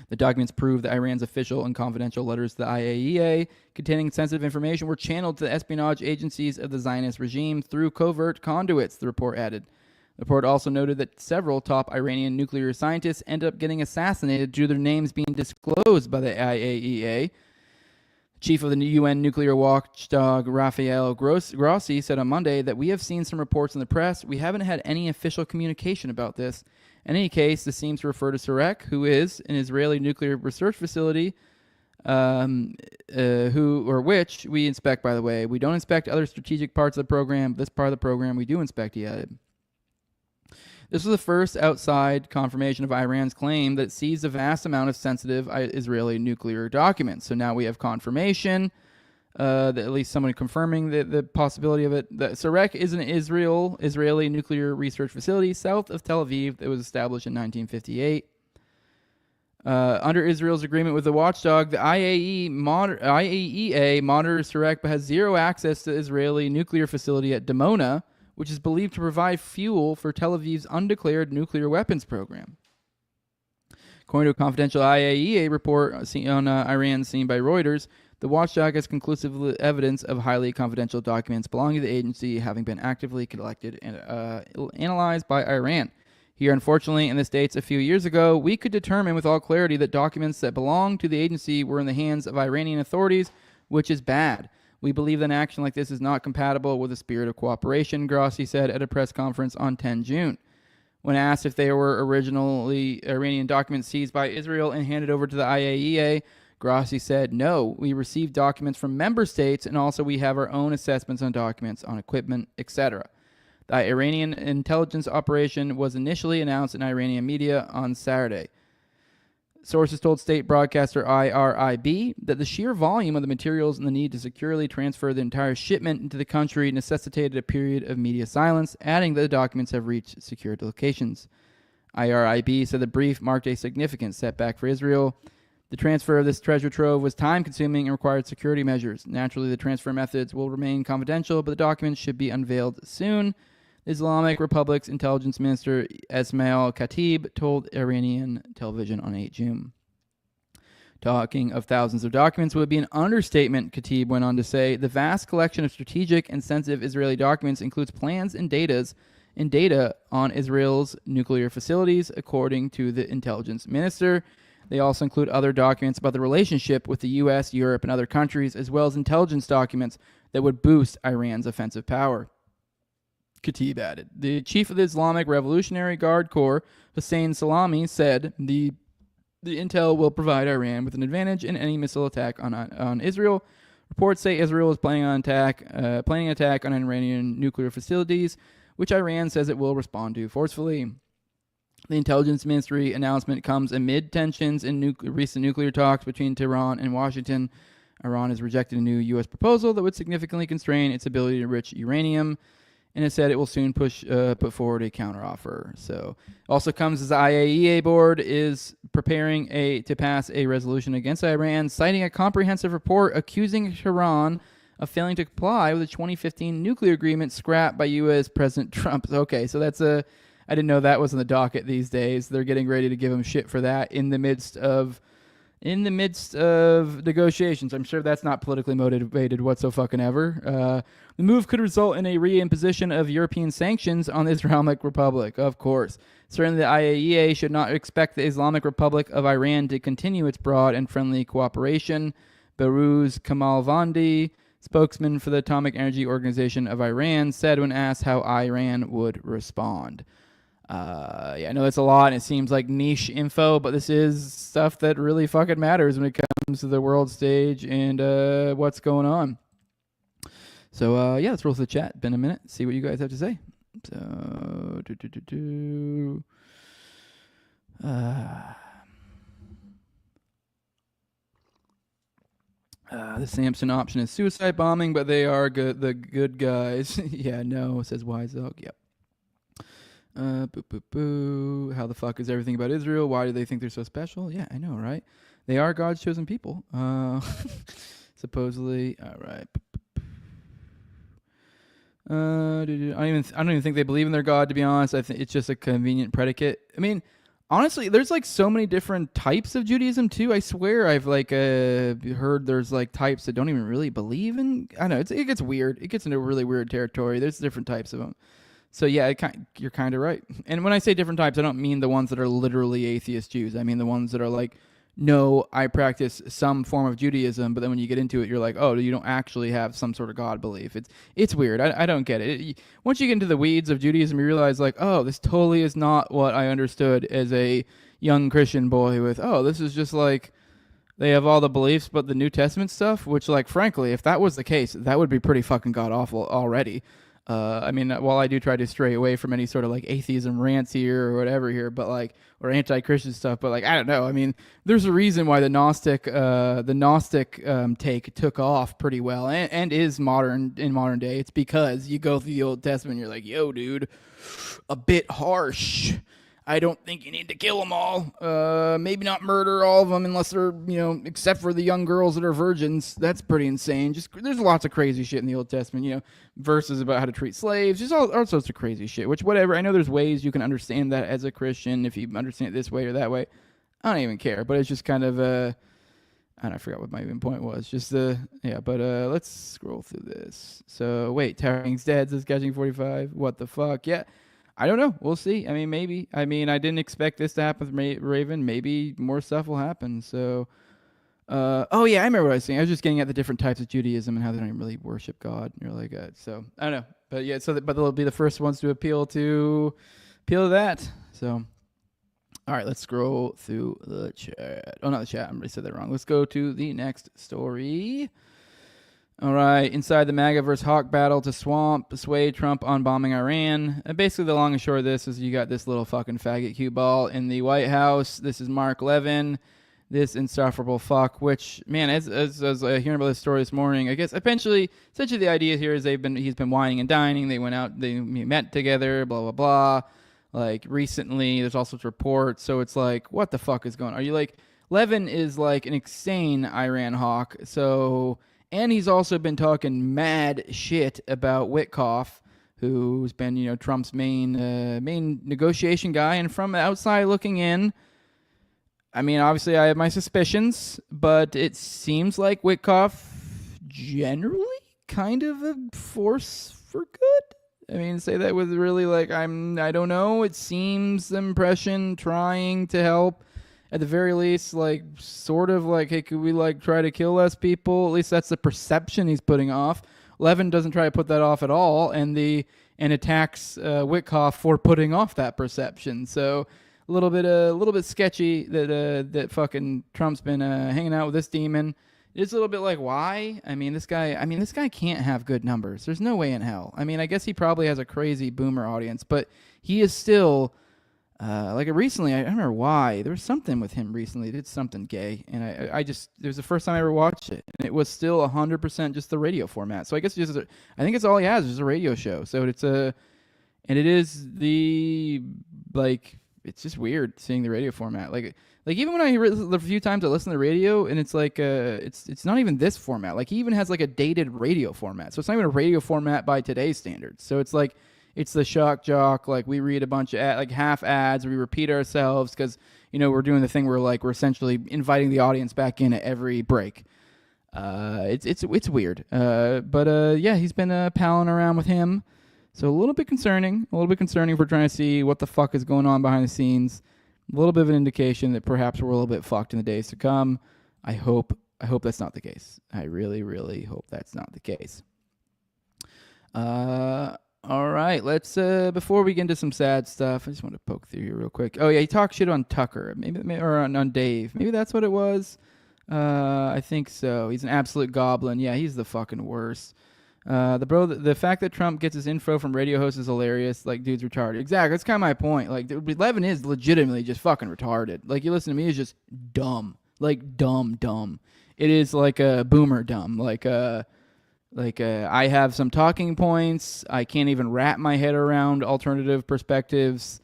The documents prove that Iran's official and confidential letters to the IAEA containing sensitive information were channeled to the espionage agencies of the Zionist regime through covert conduits, the report added. The report also noted that several top Iranian nuclear scientists ended up getting assassinated due to their names being disclosed by the IAEA. Chief of the UN nuclear watchdog Rafael Grossi said on Monday that we have seen some reports in the press. We haven't had any official communication about this. In any case, this seems to refer to SorryICalledYouAPedo, who is an Israeli nuclear research facility, which we inspect, by the way. We don't inspect other strategic parts of the program. This part of the program we do inspect, he added. This was the first outside confirmation of Iran's claim that it seized a vast amount of sensitive Israeli nuclear documents. So now we have confirmation, that at least someone confirming the possibility of it. The SorryICalledYouAPedo is an Israeli nuclear research facility south of Tel Aviv that was established in 1958. Under Israel's agreement with the watchdog, the IAEA monitors SorryICalledYouAPedo but has zero access to the Israeli nuclear facility at Dimona, which is believed to provide fuel for Tel Aviv's undeclared nuclear weapons program. According to a confidential IAEA report on Iran seen by Reuters, the watchdog has conclusive evidence of highly confidential documents belonging to the agency having been actively collected and analyzed by Iran. Here, unfortunately, in the States a few years ago, we could determine with all clarity that documents that belong to the agency were in the hands of Iranian authorities, which is bad. We believe that an action like this is not compatible with the spirit of cooperation, Grossi said at a press conference on 10 June. When asked if they were originally Iranian documents seized by Israel and handed over to the IAEA, Grossi said, no, we received documents from member states and also we have our own assessments on documents, on equipment, etc. The Iranian intelligence operation was initially announced in Iranian media on Saturday. Sources told state broadcaster IRIB that the sheer volume of the materials and the need to securely transfer the entire shipment into the country necessitated a period of media silence, adding that the documents have reached secured locations. IRIB said the brief marked a significant setback for Israel. The transfer of this treasure trove was time-consuming and required security measures. Naturally, the transfer methods will remain confidential, but the documents should be unveiled soon. Islamic Republic's intelligence minister Esmail Khatib told Iranian television on 8 June. Talking of thousands of documents would be an understatement, Khatib went on to say. The vast collection of strategic and sensitive Israeli documents includes plans and data on Israel's nuclear facilities, according to the intelligence minister. They also include other documents about the relationship with the U.S., Europe, and other countries, as well as intelligence documents that would boost Iran's offensive power. Khatib added. The chief of the Islamic Revolutionary Guard Corps, Hussein Salami, said the intel will provide Iran with an advantage in any missile attack on Israel. Reports say Israel is planning an attack on Iranian nuclear facilities, which Iran says it will respond to forcefully. The intelligence ministry announcement comes amid tensions in recent nuclear talks between Tehran and Washington. Iran has rejected a new U.S. proposal that would significantly constrain its ability to enrich uranium, and it said it will soon put forward a counteroffer. So, also comes as the IAEA board is preparing to pass a resolution against Iran, citing a comprehensive report accusing Tehran of failing to comply with the 2015 nuclear agreement scrapped by U.S. President Trump. Okay, so that's I didn't know that was on the docket these days. They're getting ready to give him shit for that in the midst of negotiations. I'm sure that's not politically motivated whatsoever. The move could result in a reimposition of European sanctions on the Islamic Republic, of course. Certainly the IAEA should not expect the Islamic Republic of Iran to continue its broad and friendly cooperation. Behrouz Kamalvandi, spokesman for the Atomic Energy Organization of Iran, said when asked how Iran would respond. I know that's a lot, and it seems like niche info, but this is stuff that really fucking matters when it comes to the world stage and what's going on. So, let's roll to the chat. Been a minute. See what you guys have to say. So, the Samson option is suicide bombing, but they are the good guys. Yeah, no, says Wise Oak. Yep. How the fuck is everything about Israel? Why do they think they're so special? Yeah, I know, right? They are God's chosen people. Supposedly. All right. I don't even think they believe in their God, to be honest. I think it's just a convenient predicate. I mean, honestly, there's like so many different types of Judaism too. I swear I've heard there's like types that don't even really believe in. I know it gets weird. It gets into really weird territory. There's different types of them. So yeah, you're kind of right. And when I say different types, I don't mean the ones that are literally atheist Jews. I mean the ones that are like no, I practice some form of Judaism, but then when you get into it, you're like, oh, you don't actually have some sort of God belief. It's weird. I don't get it. Once you get into the weeds of Judaism, you realize like, oh, this totally is not what I understood as a young Christian boy with, oh, this is just like they have all the beliefs but the New Testament stuff, which like, frankly, if that was the case, that would be pretty fucking god-awful already. I mean, while I do try to stray away from any sort of like atheism rants here or whatever here, but like, or anti-Christian stuff, but like, I don't know. I mean, there's a reason why the Gnostic take took off pretty well and is in modern day. It's because you go through the Old Testament and you're like, yo, dude, a bit harsh. I don't think you need to kill them all. Maybe not murder all of them unless they're, except for the young girls that are virgins. That's pretty insane. Just there's lots of crazy shit in the Old Testament, verses about how to treat slaves, just all sorts of crazy shit, which whatever. I know there's ways you can understand that as a Christian if you understand it this way or that way. I don't even care, but it's just kind of, I forgot what my even point was. Just, but let's scroll through this. So, wait, Towering Dead says catching 45. What the fuck? Yeah. I don't know. We'll see. I mean, maybe. I mean, I didn't expect this to happen with Raven. Maybe more stuff will happen. So, oh yeah, I remember what I was saying. I was just getting at the different types of Judaism and how they don't even really worship God. And you're like, so I don't know. But yeah, but they'll be the first ones to appeal to that. So, all right, let's scroll through the chat. Oh, not the chat. I already said that wrong. Let's go to the next story. All right, inside the MAGA versus Hawk battle to sway Trump on bombing Iran. Basically, the long and short of this is you got this little fucking faggot cue ball in the White House. This is Mark Levin, this insufferable fuck, which, man, as hearing about this story this morning, I guess essentially the idea here is he's been whining and dining. They went out, they met together, blah, blah, blah. Like, recently, there's all sorts of reports. So it's like, what the fuck is going on? Are you like, Levin is like an insane Iran hawk. So... And he's also been talking mad shit about Witkoff, who's been, Trump's main negotiation guy. And from outside looking in, I mean, obviously I have my suspicions, but it seems like Witkoff generally kind of a force for good. I mean, say that with really like, I don't know. It seems the impression trying to help. At the very least, like, sort of like, hey, could we, like, try to kill less people? At least that's the perception he's putting off. Levin doesn't try to put that off at all, and attacks Witkoff for putting off that perception. So a little bit sketchy that fucking Trump's been hanging out with this demon. It's a little bit like, why? I mean, this guy can't have good numbers. There's no way in hell. I mean, I guess he probably has a crazy boomer audience, but he is still... recently, I don't remember why. There was something with him recently. He did something gay. And I just, it was the first time I ever watched it. And it was still 100% just the radio format. So I guess I think it's all he has is a radio show. So it's and it is it's just weird seeing the radio format. Like even when I hear it the few times I listen to the radio and it's like, it's not even this format. Like he even has like a dated radio format. So it's not even a radio format by today's standards. So it's like, it's the shock jock, like we read a bunch of half ads, we repeat ourselves because, we're doing the thing where like we're essentially inviting the audience back in at every break. It's weird. But yeah, he's been palling around with him. So a little bit concerning if we're trying to see what the fuck is going on behind the scenes. A little bit of an indication that perhaps we're a little bit fucked in the days to come. I hope that's not the case. I really, really hope that's not the case. All right, let's, before we get into some sad stuff, I just want to poke through here real quick. Oh, yeah, he talked shit on Tucker, maybe or on Dave. Maybe that's what it was. I think so. He's an absolute goblin. Yeah, he's the fucking worst. The fact that Trump gets his info from radio hosts is hilarious. Like, dude's retarded. Exactly, that's kind of my point. Like, Levin is legitimately just fucking retarded. Like, you listen to me, it's just dumb. Like, dumb. It is like a boomer dumb. I have some talking points. I can't even wrap my head around alternative perspectives.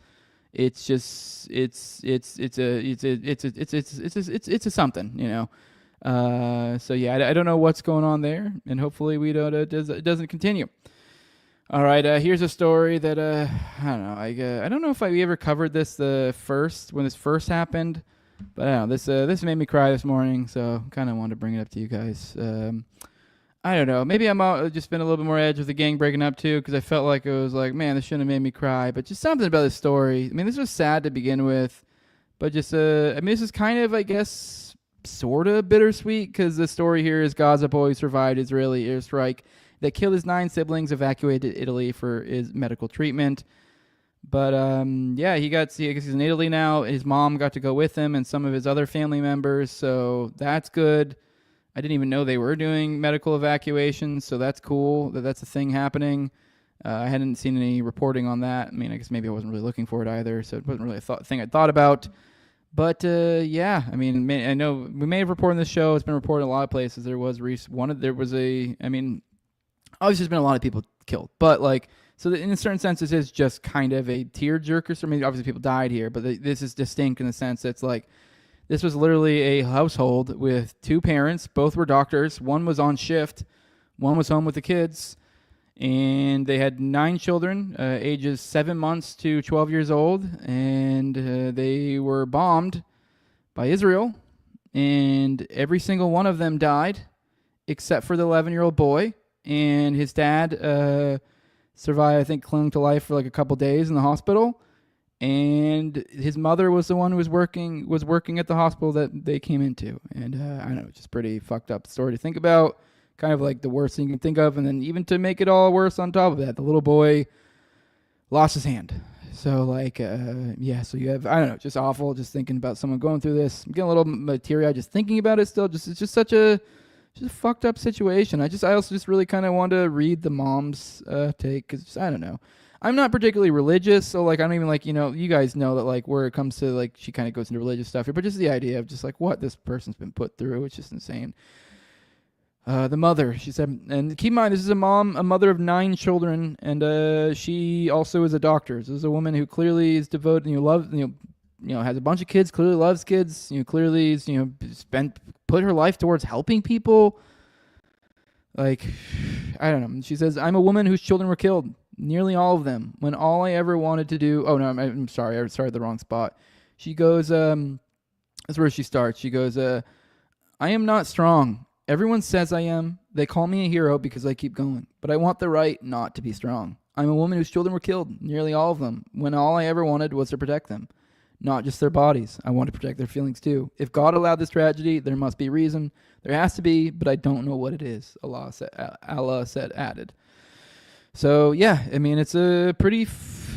It's just it's a something, So yeah, I don't know what's going on there, and hopefully it doesn't continue. All right, here's a story that I don't know. I don't know if we ever covered this when this first happened, but I don't know. This made me cry this morning, so kind of wanted to bring it up to you guys. I don't know. Maybe I'm just been a little bit more edge with the gang breaking up too, because I felt like it was like, man, this shouldn't have made me cry. But just something about this story. I mean, this was sad to begin with, But just, I mean, this is kind of, I guess, sort of bittersweet because the story here is Gaza boy survived Israeli airstrike that killed his 9 siblings, evacuated to Italy for his medical treatment. But, yeah, I guess he's in Italy now. His mom got to go with him and some of his other family members, so that's good. I didn't even know they were doing medical evacuations, so that's cool that that's a thing happening. I hadn't seen any reporting on that. I mean, I guess maybe I wasn't really looking for it either, so it wasn't really a thing I thought about. But, yeah, I mean, I know we may have reported on this show. It's been reported in a lot of places. There was obviously there's been a lot of people killed. But, like, so in a certain sense, this is just kind of a tearjerker. So, I mean, obviously people died here, but this is distinct in the sense that it's like, this was literally a household with 2 parents. Both were doctors. One was on shift. One was home with the kids. And they had 9 children, ages 7 months to 12 years old, and they were bombed by Israel, and every single one of them died, except for the 11-year-old boy, and his dad survived, I think, clung to life for like a couple days in the hospital, and his mother was the one who was working at the hospital that they came into, and I don't know, it's just pretty fucked up story to think about. Kind of like the worst thing you can think of. And then even to make it all worse on top of that, the little boy lost his hand. So like, yeah, so you have, I don't know, just awful just thinking about someone going through this. I'm getting a little teary-eyed just thinking about it still. It's just such a fucked up situation. I also just really kind of want to read the mom's take because I don't know. I'm not particularly religious, so like I don't even like, you guys know that like where it comes to like she kind of goes into religious stuff here, but just the idea of just like what this person's been put through, it's just insane. The mother, she said, and keep in mind, this is a mother of 9 children, and she also is a doctor. This is a woman who clearly is devoted, has a bunch of kids, clearly loves kids, clearly is, put her life towards helping people. Like, I don't know. She says, I'm a woman whose children were killed, nearly all of them, when all I ever wanted to do, I'm sorry, I started the wrong spot. She goes, that's where she starts. She goes, I am not strong. Everyone says I am. They call me a hero because I keep going. But I want the right not to be strong. I'm a woman whose children were killed, nearly all of them, when all I ever wanted was to protect them. Not just their bodies. I want to protect their feelings too. If God allowed this tragedy, there must be a reason. There has to be, but I don't know what it is, Allah said, added. So, yeah, I mean, it's a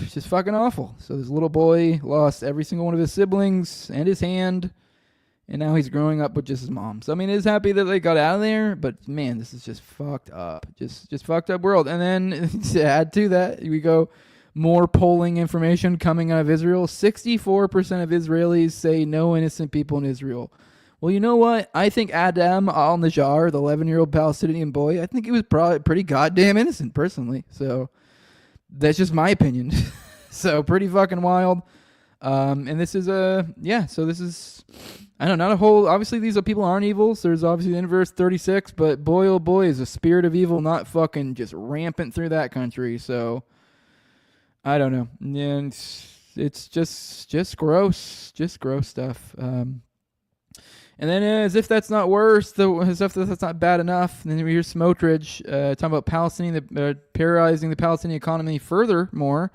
just fucking awful. So this little boy lost every single one of his siblings and his hand. And now he's growing up with just his mom. So, I mean, it is happy that they got out of there. But, man, this is just fucked up. Just fucked up world. And then to add to that, we go more polling information coming out of Israel. 64% of Israelis say no innocent people in Israel. Well, you know what? I think Adam al-Najjar, the 11-year-old Palestinian boy, I think he was probably pretty goddamn innocent, personally. So, that's just my opinion. So, pretty fucking wild. And this is so this is, I don't know, not a whole, obviously these people aren't evil, so there's obviously the inverse 36, but boy oh boy is a spirit of evil not fucking just rampant through that country, so, I don't know, and it's just gross stuff, and then as if that's not worse, as if that's not bad enough, then we hear Smotrich talking about terrorizing the Palestinian economy furthermore.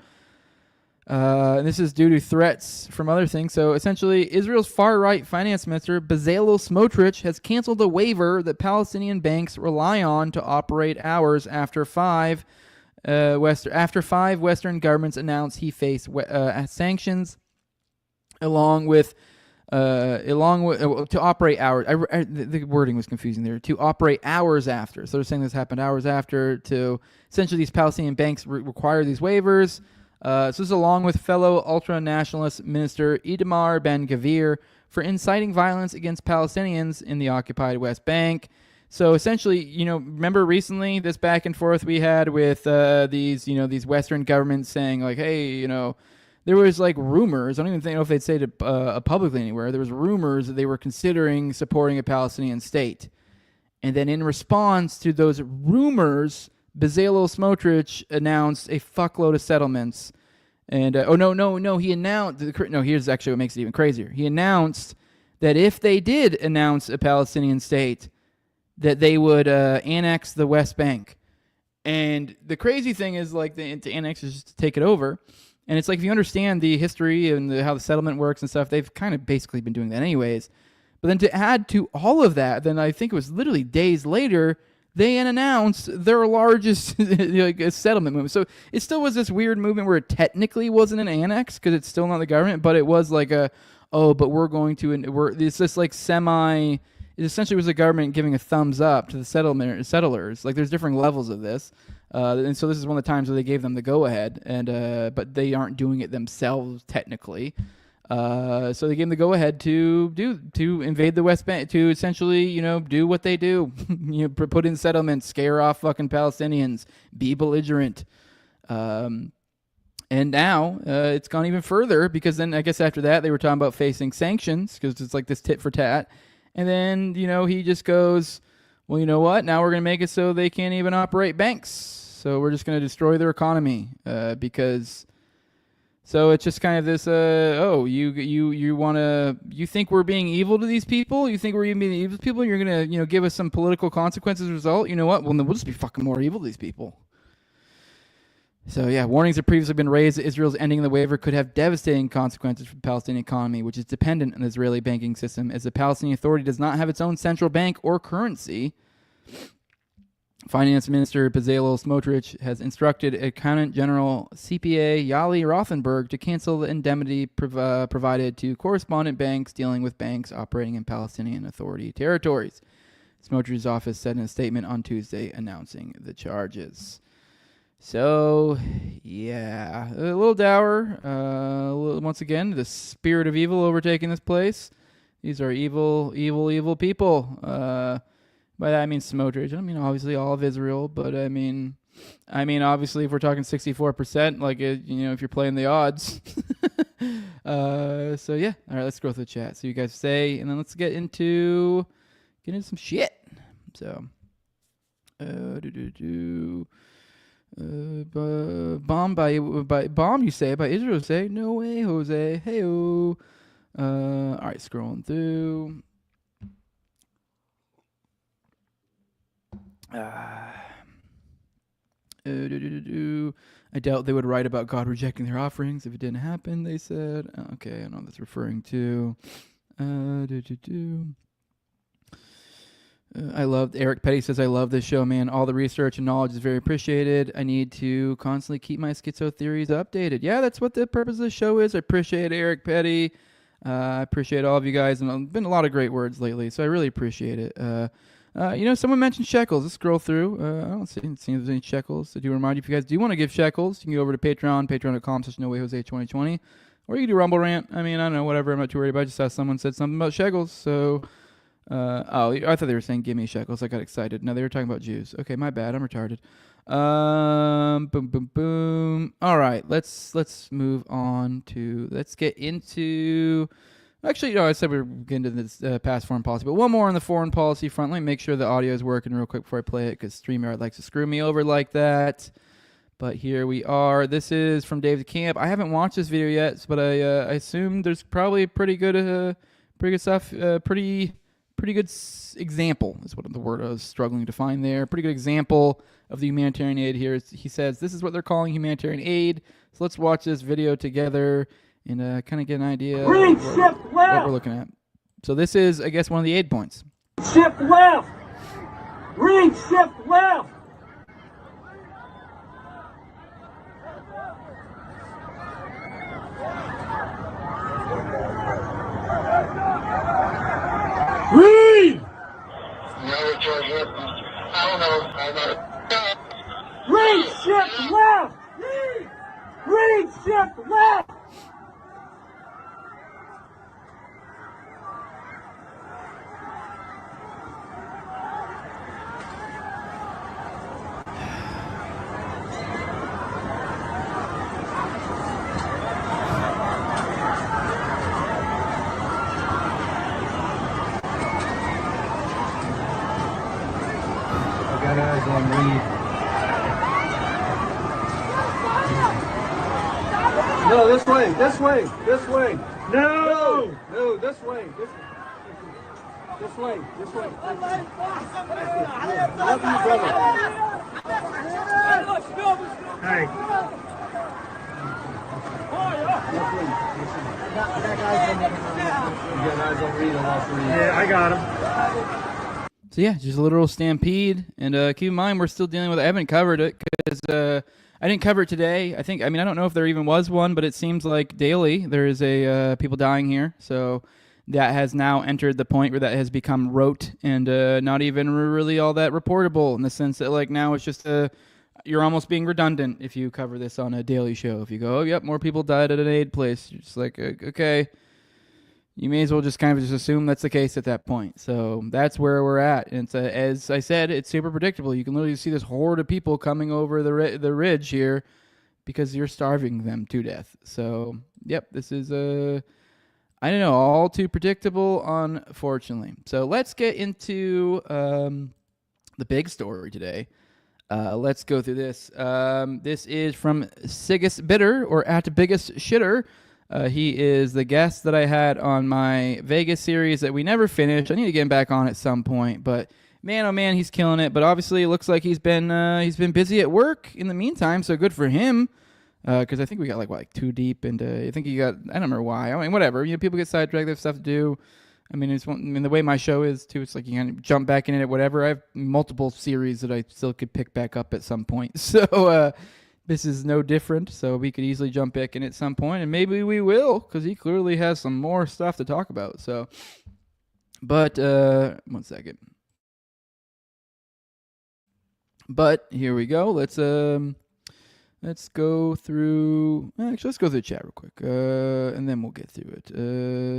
And this is due to threats from other things. So essentially, Israel's far-right finance minister, Bezalel Smotrich, has canceled a waiver that Palestinian banks rely on to operate hours after five Western governments announced he faced sanctions along with to operate hours. The wording was confusing there. To operate hours after. So they're saying this happened hours after. To essentially, these Palestinian banks require these waivers. So this is along with fellow ultra-nationalist minister Itamar Ben-Gvir for inciting violence against Palestinians in the occupied West Bank. So essentially, remember recently this back and forth we had with these Western governments saying like, hey, there was like rumors. I don't even know if they'd say it publicly anywhere. There was rumors that they were considering supporting a Palestinian state. And then in response to those rumors, Bezalel Smotrich announced a fuckload of settlements. And, he announced, here's actually what makes it even crazier. He announced that if they did announce a Palestinian state, that they would annex the West Bank. And the crazy thing is, like, to annex is just to take it over. And it's like, if you understand the history and how the settlement works and stuff, they've kind of basically been doing that anyways. But then to add to all of that, then I think it was literally days later, they announced their largest settlement movement. So it still was this weird movement where it technically wasn't an annex because it's still not the government, but it was like but we're going to, it's just like it essentially was the government giving a thumbs up to the settlers. Like, there's different levels of this. And so this is one of the times where they gave them the go-ahead, but they aren't doing it themselves technically. So they gave them the go-ahead to invade the West Bank, to essentially, do what they do. Put in settlements, scare off fucking Palestinians, be belligerent. And now it's gone even further, because then I guess after that they were talking about facing sanctions, because it's like this tit for tat. And then, he just goes, well, you know what? Now we're going to make it so they can't even operate banks. So we're just going to destroy their economy because... So it's just kind of this, you think we're being evil to these people? You think we're being evil to people? You're going to, give us some political consequences as a result? You know what? Well, then we'll just be fucking more evil to these people. So, yeah, warnings have previously been raised that Israel's ending the waiver could have devastating consequences for the Palestinian economy, which is dependent on the Israeli banking system, as the Palestinian Authority does not have its own central bank or currency. Finance Minister Bezalel Smotrich has instructed Accountant General CPA Yali Rothenberg to cancel the indemnity provided to correspondent banks dealing with banks operating in Palestinian Authority territories. Smotrich's office said in a statement on Tuesday announcing the charges. So, yeah, a little dour. Once again, the spirit of evil overtaking this place. These are evil, evil, evil people. By that I mean Smotrich. I mean, obviously all of Israel, but I mean, obviously if we're talking 64%, like, if you're playing the odds. So yeah, all right, let's go through the chat. So you guys say, and then let's get into some shit. So, bomb bomb, you say, by Israel, say, no way, Jose, hey-o. All right, scrolling through. I doubt they would write about God rejecting their offerings if it didn't happen, they said. Okay, I know what that's referring to. Eric Petty says, I love this show, man. All the research and knowledge is very appreciated. I need to constantly keep my schizo theories updated. Yeah, that's what the purpose of the show is. I appreciate Eric Petty. I appreciate all of you guys. And there's been a lot of great words lately, so I really appreciate it. Someone mentioned shekels. Let's scroll through. I don't see if there's any shekels. I do remind you, if you guys do want to give shekels, you can go over to Patreon, patreon.com/NoWayJose2020. Or you can do Rumble Rant. I mean, I don't know, whatever. I'm not too worried about it. Just someone said something about shekels. So, I thought they were saying give me shekels. I got excited. No, they were talking about Jews. Okay, my bad. I'm retarded. Boom, boom, boom. All right, let's move on to, let's get into... Actually, no, I said we were getting to this past foreign policy, but one more on the foreign policy front. Let me make sure the audio is working real quick before I play it, because StreamYard likes to screw me over like that. But here we are. This is from Dave's Camp. I haven't watched this video yet, but I assume there's probably pretty good stuff. Pretty good example is what the word I was struggling to find there. Pretty good example of the humanitarian aid here. He says this is what they're calling humanitarian aid. So let's watch this video together and kind of get an idea of what we're looking at. So this is, I guess, one of the aid points. Shift left! Read shift left! Read! Read shift left! Read shift left! No, this way, this way, this way. No! No, this way, this way. This way, this way. Love you, brother. Hey. Yeah, I got him. So yeah, just a literal stampede. And keep in mind, we're still dealing with it. I haven't covered it because I didn't cover it today. I don't know if there even was one, but it seems like daily there is a people dying here. So that has now entered the point where that has become rote and not even really all that reportable, in the sense that like now it's just you're almost being redundant if you cover this on a daily show. If you go, oh, yep, more people died at an aid place, you're just like, okay, you may as well just kind of just assume that's the case at that point. So that's where we're at. And it's, as I said, it's super predictable. You can literally see this horde of people coming over the ridge here because you're starving them to death. So, yep, this is I don't know, all too predictable, unfortunately. So let's get into the big story today. Let's go through this. This is from Siggus Bitter, or at Biggest Shitter. He is the guest that I had on my Vegas series that we never finished. I need to get him back on at some point, but man, oh man, he's killing it. But obviously, it looks like he's been busy at work in the meantime. So good for him. Because I think we got like too deep into. I think he got. I don't remember why. I mean, whatever. You know, people get sidetracked. They have stuff to do. I mean, the way my show is too. It's like you can jump back in it, whatever. I have multiple series that I still could pick back up at some point. So this is no different. So we could easily jump back in at some point, and maybe we will, because he clearly has some more stuff to talk about. So, but 1 second. But here we go. Let's go through. Actually, let's go through the chat real quick, and then we'll get through it.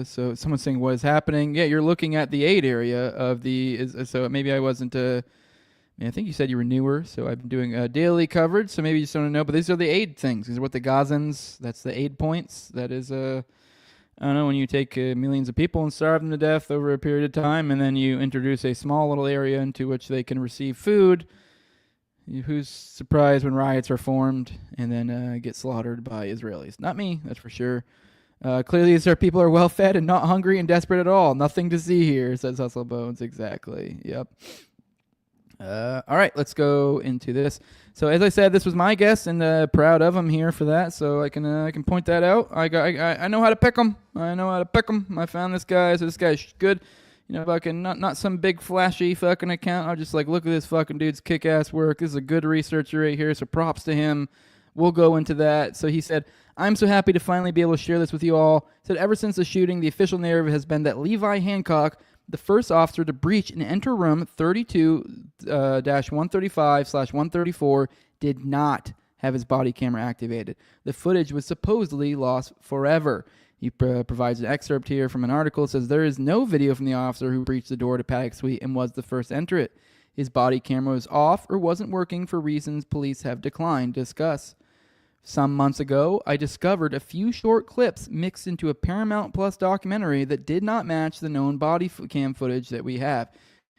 So someone's saying what is happening. Yeah, you're looking at the aid area of the. So maybe I wasn't. I think you said you were newer, so I've been doing daily coverage. So maybe you just don't know, but these are the aid things. These are what the Gazans. That's the aid points. That is I don't know, when you take millions of people and starve them to death over a period of time, and then you introduce a small little area into which they can receive food. Who's surprised when riots are formed and then get slaughtered by Israelis? Not me, that's for sure. Clearly, these people are well-fed and not hungry and desperate at all. Nothing to see here, says Hustle Bones. Exactly. Yep. All right, let's go into this. So, as I said, this was my guess, and proud of him here for that. So I can point that out. I know how to pick them. I found this guy. So this guy's good. You know, fucking not some big flashy fucking account. I'll just like, look at this fucking dude's kick-ass work. This is a good researcher right here, so props to him. We'll go into that. So he said, I'm so happy to finally be able to share this with you all. He said, ever since the shooting, the official narrative has been that Levi Hancock, the first officer to breach and enter room 32-135/134, did not have his body camera activated. The footage was supposedly lost forever. He provides an excerpt here from an article. It says, there is no video from the officer who breached the door to Paddock Suite and was the first to enter it. His body camera was off or wasn't working for reasons police have declined to discuss. Some months ago, I discovered a few short clips mixed into a Paramount Plus documentary that did not match the known body cam footage that we have.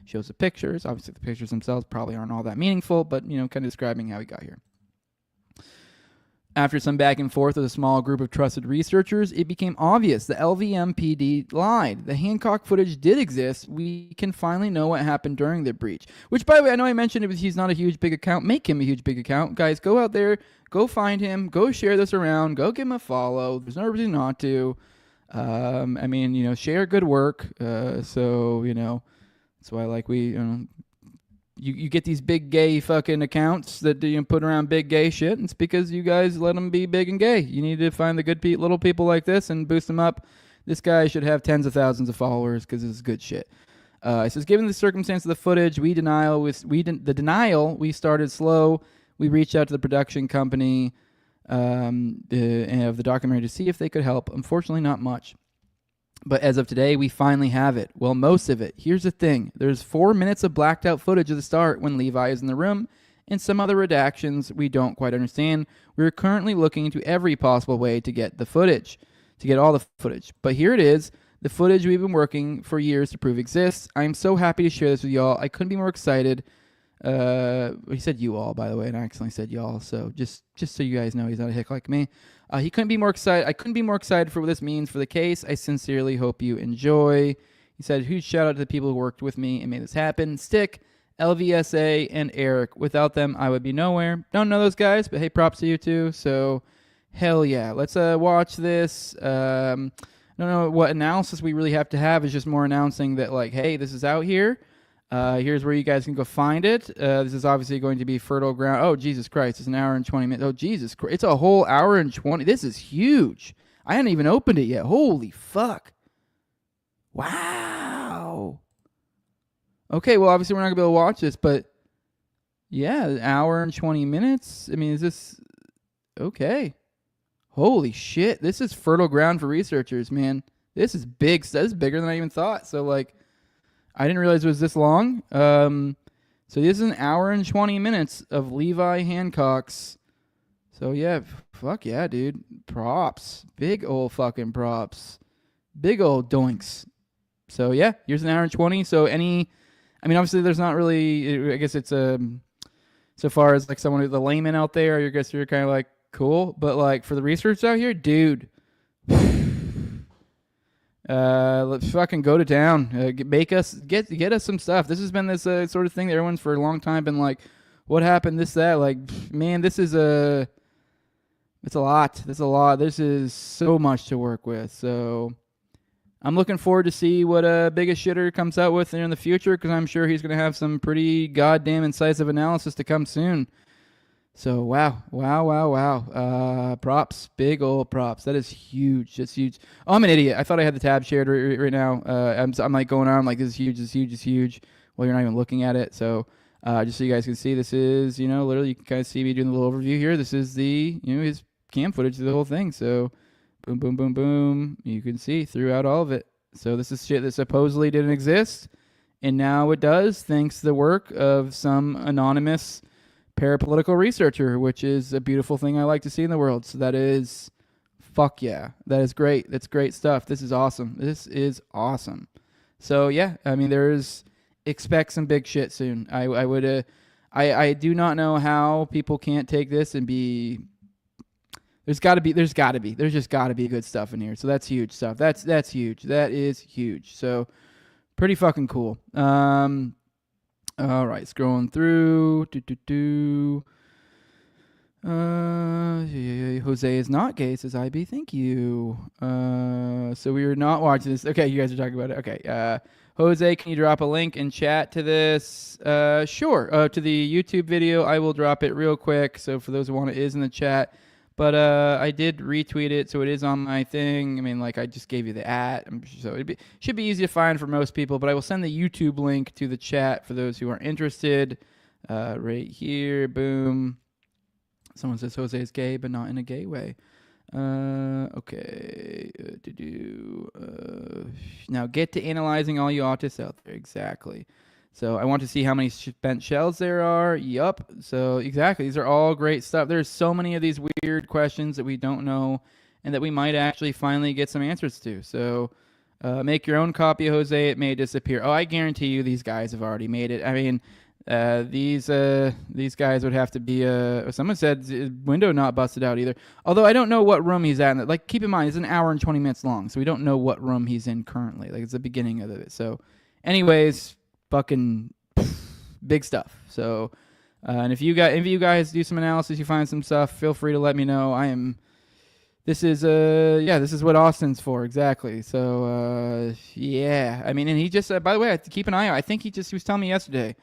Shows the pictures. Obviously, the pictures themselves probably aren't all that meaningful, but, you know, kind of describing how he got here. After some back and forth with a small group of trusted researchers, it became obvious the LVMPD lied. The Hancock footage did exist. We can finally know what happened during the breach. Which, by the way, I know I mentioned it, he's not a huge, big account. Make him a huge, big account. Guys, go out there. Go find him. Go share this around. Go give him a follow. There's no reason not to. I mean, you know, share good work. So, you know, that's why, like, you get these big gay fucking accounts that put around big gay shit, and it's because you guys let them be big and gay. You need to find the good little people like this and boost them up. This guy should have tens of thousands of followers because this is good shit. It says, given the circumstance of the footage, we started slow. We reached out to the production company of the documentary to see if they could help. Unfortunately, not much. But as of today, we finally have it. Well, most of it. Here's the thing. There's 4 minutes of blacked out footage at the start when Levi is in the room, and some other redactions we don't quite understand. We're currently looking into every possible way to get the footage, to get all the footage. But here it is, the footage we've been working for years to prove exists. I am so happy to share this with y'all. I couldn't be more excited. He said you all, by the way, and I accidentally said y'all, so just so you guys know he's not a hick like me. He couldn't be more excited. I couldn't be more excited for what this means for the case. I sincerely hope you enjoy. He said, huge shout out to the people who worked with me and made this happen. Stick, LVSA, and Eric. Without them, I would be nowhere. Don't know those guys, but hey, props to you too. So, hell yeah. Let's watch this. don't know what analysis we really have to have. Is just more announcing that, like, hey, this is out here. Here's where you guys can go find it. This is obviously going to be fertile ground. Oh, Jesus Christ. It's an hour and 20 minutes. Oh, Jesus Christ. It's a whole hour and 20. This is huge. I hadn't even opened it yet. Holy fuck. Wow. Okay, well, obviously we're not going to be able to watch this, but yeah, an hour and 20 minutes. I mean, is this... Okay. Holy shit. This is fertile ground for researchers, man. This is big. This is bigger than I even thought. So, like... I didn't realize it was this long. So this is an hour and 20 minutes of Levi Hancock's. So yeah, fuck yeah, dude. Props. Big old fucking props. Big old doinks. So yeah, here's an hour and 20. So obviously there's not really, I guess it's, so far as like someone, the layman out there, I guess you're kind of like, cool. But like for the research out here, dude. Let's fucking go to town. Get us some stuff. This has been this sort of thing that everyone's for a long time been like, what happened? This, that. Like, man, it's a lot. There's a lot. This is so much to work with. So I'm looking forward to see what Biggest Shitter comes out with in the future, because I'm sure he's going to have some pretty goddamn incisive analysis to come soon. So, wow. Props. Big old props. That is huge. That's huge. Oh, I'm an idiot. I thought I had the tab shared right now. I'm like going on, like, this is huge. Well, you're not even looking at it. So, just so you guys can see, this is, literally you can kind of see me doing the little overview here. This is the, his cam footage of the whole thing. So, boom, boom, boom, boom. You can see throughout all of it. So, this is shit that supposedly didn't exist. And now it does, thanks to the work of some anonymous parapolitical researcher, which is a beautiful thing I like to see in the world. So that is, fuck yeah. That is great. That's great stuff. This is awesome. So yeah, I mean, expect some big shit soon. I do not know how people can't take this and be, there's just gotta be good stuff in here. So that's huge stuff. That's huge. That is huge. So pretty fucking cool. All right, scrolling through. Jose is not gay, says IB. Thank you. So we were not watching this. Okay, you guys are talking about it. Okay. Jose, can you drop a link in chat to this? Sure. To the YouTube video, I will drop it real quick. So for those who want it, is in the chat. But I did retweet it, so it is on my thing. I mean, like, I just gave you the so it should be easy to find for most people. But I will send the YouTube link to the chat for those who are interested. Right here, boom. Someone says Jose is gay, but not in a gay way. Okay. Now get to analyzing all you autists out there. Exactly. So I want to see how many spent shells there are. Yup. So exactly. These are all great stuff. There's so many of these weird questions that we don't know and that we might actually finally get some answers to. So make your own copy of Jose. It may disappear. Oh, I guarantee you these guys have already made it. I mean, these guys would have to be, someone said window not busted out either. Although I don't know what room he's at. Like, keep in mind, it's an hour and 20 minutes long. So we don't know what room he's in currently. Like, it's the beginning of it. So anyways, fucking big stuff. So, and if you guys do some analysis, you find some stuff, feel free to let me know. This is what Austin's for, exactly. So, yeah, I mean, and he just, by the way, I have to keep an eye out. I think he was telling me yesterday,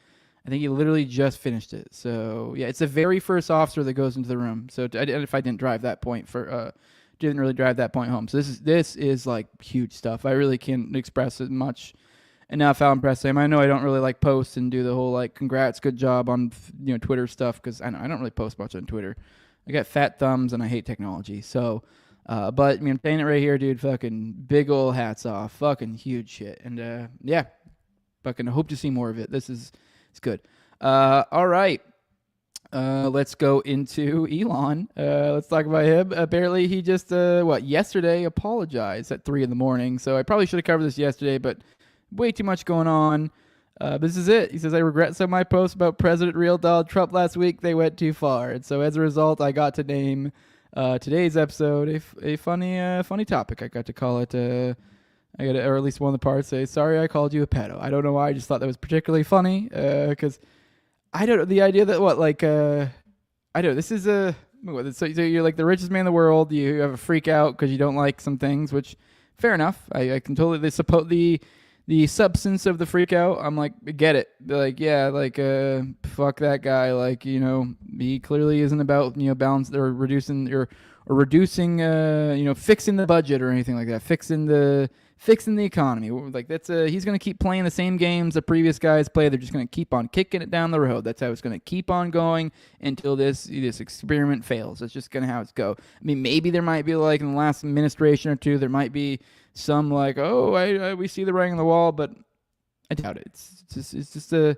I think he literally just finished it. So, yeah, it's the very first officer that goes into the room. So, if I didn't drive that point didn't really drive that point home. So this is like huge stuff. I really can't express it much enough how impressed I am. I know I don't really like post and do the whole like congrats, good job on Twitter stuff, because I don't really post much on Twitter. I got fat thumbs and I hate technology. So, but I mean, I'm saying it right here, dude. Fucking big ol' hats off. Fucking huge shit. And yeah, fucking hope to see more of it. It's good. All right. Let's go into Elon. Let's talk about him. Apparently, he just yesterday apologized at 3 a.m. So I probably should have covered this yesterday, but way too much going on. This is it. He says, I regret some of my posts about President real Donald Trump last week. They went too far. And so as a result, I got to name today's episode a funny topic. I got to call it, or at least one of the parts say, sorry, I called you a pedo. I don't know why. I just thought that was particularly funny because I don't know. The idea that this is so you're like the richest man in the world. You have a freak out because you don't like some things, which fair enough. I can totally the substance of the freak out. I'm like, get it. Like, yeah, like fuck that guy. Like, you know, he clearly isn't about, you know, balance or reducing you know, fixing the budget or anything like that. Fixing the economy. Like, that's he's going to keep playing the same games the previous guys play. They're just going to keep on kicking it down the road. That's how it's going to keep on going until this experiment fails. That's just going to how it's go. I mean, maybe there might be, like, in the last administration or two, there might be some, like, oh, we see the writing on the wall, but I doubt it. It's just a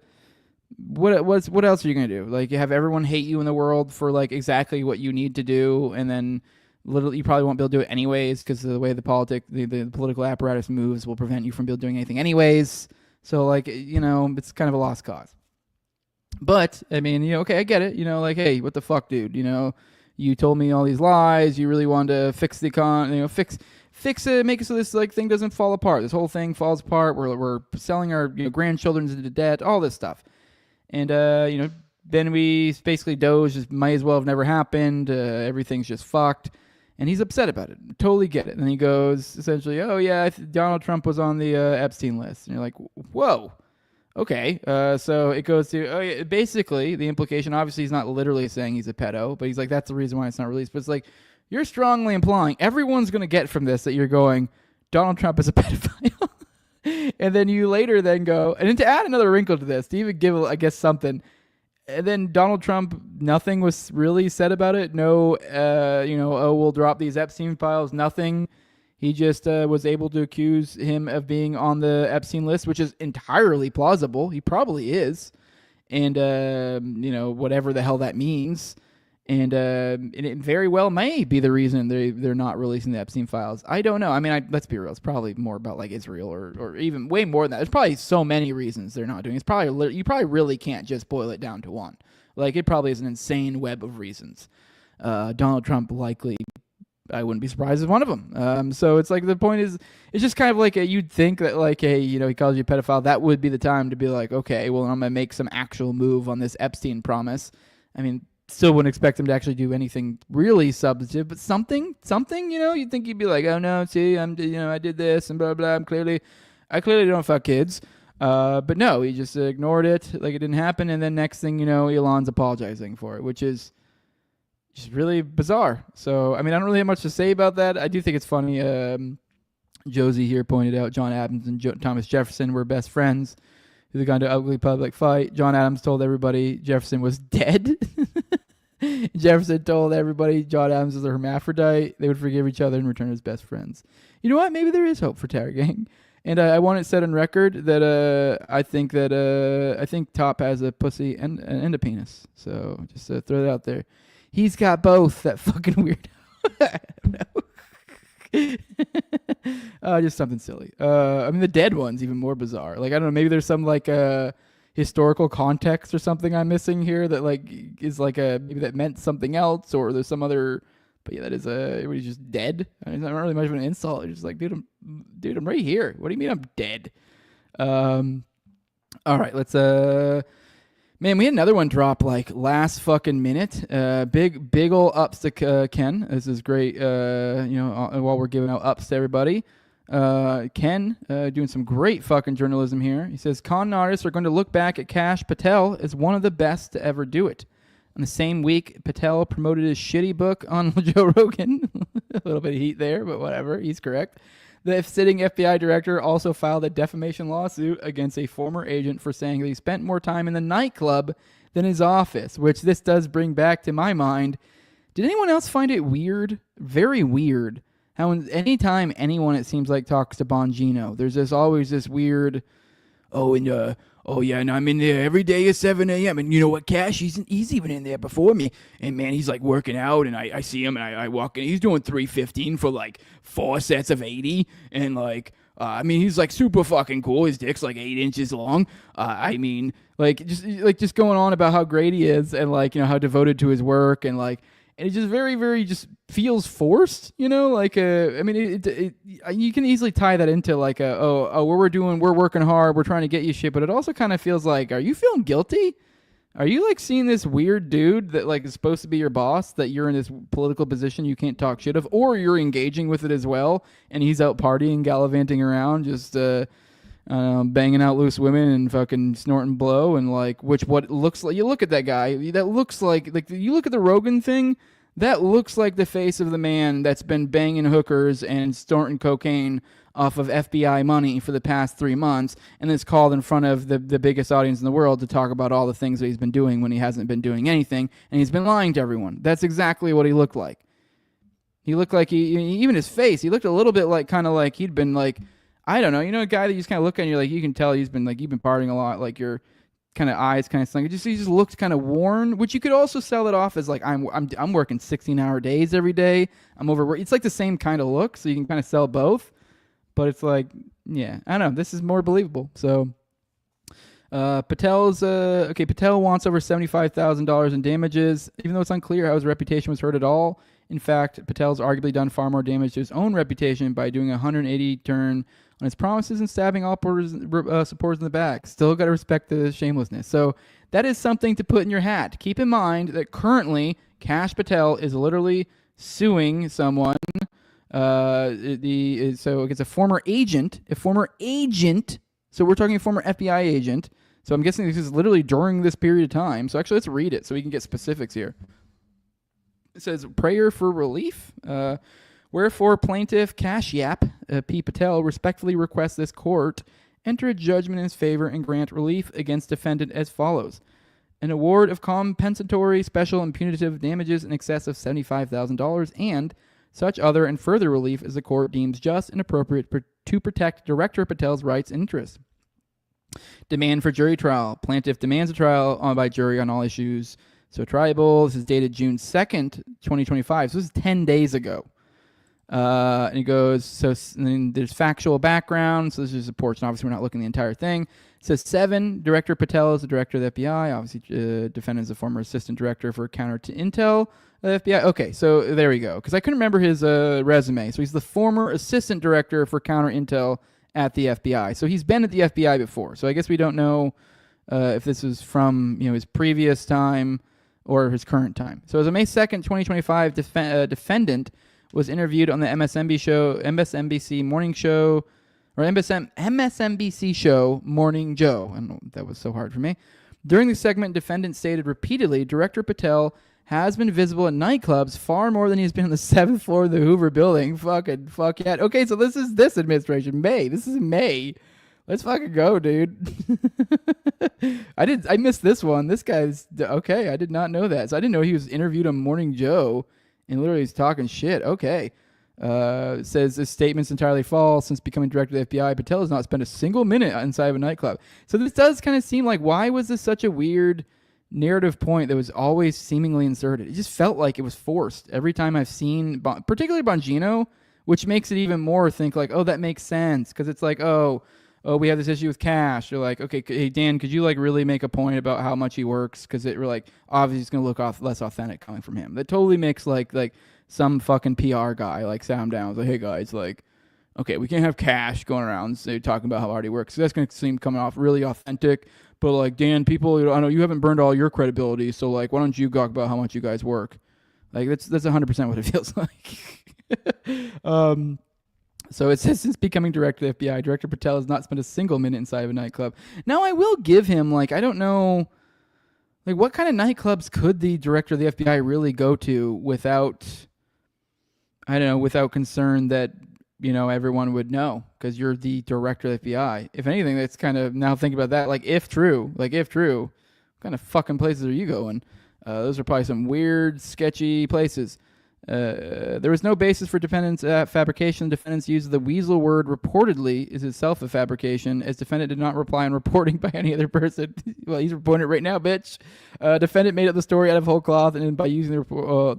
what else are you going to do? Like, you have everyone hate you in the world for, like, exactly what you need to do, and then literally, you probably won't be able to do it anyways because of the way the political apparatus moves will prevent you from doing anything anyways. So, like, you know, it's kind of a lost cause. But, I mean, you know, okay, I get it. You know, like, hey, what the fuck, dude? You know, you told me all these lies. You really wanted to fix the fix it, make it so this, like, thing doesn't fall apart. This whole thing falls apart. We're selling our, you know, grandchildren into debt, all this stuff. And, you know, then we basically Doe's just might as well have never happened. Everything's just fucked. And he's upset about it. Totally get it. And he goes, essentially, oh, yeah, Donald Trump was on the Epstein list. And you're like, whoa. Okay. So it goes to, oh, yeah, basically, the implication, obviously, he's not literally saying he's a pedo, but he's like, that's the reason why it's not released. But it's like, you're strongly implying everyone's going to get from this that you're going, Donald Trump is a pedophile. And then you later then go, and then to add another wrinkle to this, to even give, I guess, something. And then Donald Trump, nothing was really said about it. No, you know, oh, we'll drop these Epstein files. Nothing. He just was able to accuse him of being on the Epstein list, which is entirely plausible. He probably is. And, you know, whatever the hell that means. And it very well may be the reason they're not releasing the Epstein files. I don't know. I mean, let's be real. It's probably more about, like, Israel or even way more than that. There's probably so many reasons they're not doing it. It's probably you probably really can't just boil it down to one. Like, it probably is an insane web of reasons. Donald Trump likely, I wouldn't be surprised, is one of them. So it's like the point is, it's just kind of like you'd think that, like, hey, you know, he calls you a pedophile. That would be the time to be like, okay, well, I'm going to make some actual move on this Epstein promise. I mean, still wouldn't expect him to actually do anything really substantive, but something, you know, you'd think he'd be like, oh no, see, I did this and blah, blah, I clearly don't fuck kids. But no, he just ignored it like it didn't happen. And then next thing you know, Elon's apologizing for it, which is just really bizarre. So, I mean, I don't really have much to say about that. I do think it's funny. Josie here pointed out John Adams and Thomas Jefferson were best friends who got into an ugly public fight. John Adams told everybody Jefferson was dead. Jefferson told everybody John Adams was a hermaphrodite. They would forgive each other and return as best friends. You know what? Maybe there is hope for Terror Gang. And I want it set on record that I think Top has a pussy and a penis. So just throw that out there. He's got both. That fucking weirdo. I don't know. Just something silly. I mean, the dead one's even more bizarre. Like, I don't know. Maybe there's some like historical context or something I'm missing here that like is like maybe that meant something else, or there's some other. But yeah, that is he's just dead. I mean, it's not really much of an insult. It's just like, dude, I'm right here. What do you mean I'm dead? All right, let's man, we had another one drop like last fucking minute. Big ol' ups to Ken. This is great. While we're giving out ups to everybody. Ken doing some great fucking journalism here. He says con artists are going to look back at Kash Patel as one of the best to ever do it. In the same week, Patel promoted his shitty book on Joe Rogan. A little bit of heat there, but whatever. He's correct. The sitting FBI director also filed a defamation lawsuit against a former agent for saying that he spent more time in the nightclub than his office, which this does bring back to my mind. Did anyone else find it weird? Very weird. How anytime anyone, it seems like, talks to Bongino, there's always this weird, and I'm in there every day at 7 a.m. And you know what, Kash? He's even in there before me. And, man, he's, like, working out. And I see him, and I walk in. He's doing 315 for, like, 4 sets of 80. And, like, he's, like, super fucking cool. His dick's, like, 8 inches long. Just going on about how great he is and, like, you know, how devoted to his work. And, like, and it just very, very just feels forced, you know, like, you can easily tie that into like, we're working hard, we're trying to get you shit, but it also kind of feels like, are you feeling guilty? Are you like seeing this weird dude that like is supposed to be your boss, that you're in this political position you can't talk shit of, or you're engaging with it as well, and he's out partying, gallivanting around, just banging out loose women and fucking snorting blow, and like what looks like, you look at that guy, that looks like you look at the Rogan thing, that looks like the face of the man that's been banging hookers and snorting cocaine off of FBI money for the past 3 months, and is called in front of the biggest audience in the world to talk about all the things that he's been doing when he hasn't been doing anything, and he's been lying to everyone. That's exactly what he looked like. He looked like even his face, he looked a little bit like, kind of like he'd been like, I don't know, a guy that you just kind of look at and you're like, you can tell you've been partying a lot, like your kind of eyes kind of sunk. He just looked kind of worn, which you could also sell it off as like, I'm working 16-hour days every day. I'm overworked. It's like the same kind of look, so you can kind of sell both. But it's like, yeah, I don't know. This is more believable. So Patel wants over $75,000 in damages, even though it's unclear how his reputation was hurt at all. In fact, Patel's arguably done far more damage to his own reputation by doing a 180 turn on his promises and stabbing all supporters in the back. Still got to respect the shamelessness. So that is something to put in your hat. Keep in mind that currently Kash Patel is literally suing someone. So it's a former agent. So we're talking a former FBI agent. So I'm guessing this is literally during this period of time. So actually, let's read it so we can get specifics here. It says, prayer for relief. Wherefore plaintiff Kashyap P. Patel respectfully requests this court enter a judgment in his favor and grant relief against defendant as follows. An award of compensatory, special, and punitive damages in excess of $75,000 and such other and further relief as the court deems just and appropriate to protect Director Patel's rights and interests. Demand for jury trial. Plaintiff demands a trial by jury on all issues. So tribal, this is dated June 2nd, 2025. So this is 10 days ago. And he goes, and then there's factual background. So this is a portion. Obviously, we're not looking at the entire thing. It says 7, Director Patel is the director of the FBI. Obviously, defendant is a former assistant director for counter to intel of the FBI. Okay, so there we go. Because I couldn't remember his resume. So he's the former assistant director for counter intel at the FBI. So he's been at the FBI before. So I guess we don't know if this is from his previous time or his current time. So as of May 2nd, 2025, defendant was interviewed on the MSNBC morning show, or MSNBC show Morning Joe. I don't know, that was so hard for me. During the segment, defendant stated repeatedly, Director Patel has been visible at nightclubs far more than he's been on the 7th floor of the Hoover building. Fuck yeah. Okay, so this is this administration. This is May. Let's fucking go, dude. I missed this one. This guy's okay. I did not know that. So I didn't know he was interviewed on Morning Joe and literally he's talking shit. Okay. Says this statement's entirely false. Since becoming director of the FBI, Patel has not spent a single minute inside of a nightclub. So this does kind of seem like, why was this such a weird narrative point that was always seemingly inserted? It just felt like it was forced every time I've seen, particularly Bongino, which makes it even more think like, oh, that makes sense. Because it's like, oh, we have this issue with Cash. You're like, okay, hey, Dan, could you like really make a point about how much he works? Because we're like, obviously it's going to look less authentic coming from him. That totally makes like some fucking PR guy like sound down. It's like, hey guys, like, okay, we can't have Cash going around talking about how hard he works. So that's going to seem coming off really authentic. But like, Dan, people, I know you haven't burned all your credibility. So like, why don't you talk about how much you guys work? Like that's 100% what it feels like. So it says, since becoming director of the FBI, Director Patel has not spent a single minute inside of a nightclub. Now, I will give him, like, I don't know, like, what kind of nightclubs could the director of the FBI really go to without concern that, everyone would know, because you're the director of the FBI. If anything, that's kind of, now think about that, if true, what kind of fucking places are you going? Those are probably some weird, sketchy places. There was no basis for defendant's fabrication. Defendants used the weasel word reportedly is itself a fabrication, as defendant did not reply on reporting by any other person. Well, he's reporting it right now, bitch. Defendant made up the story out of whole cloth, and by using the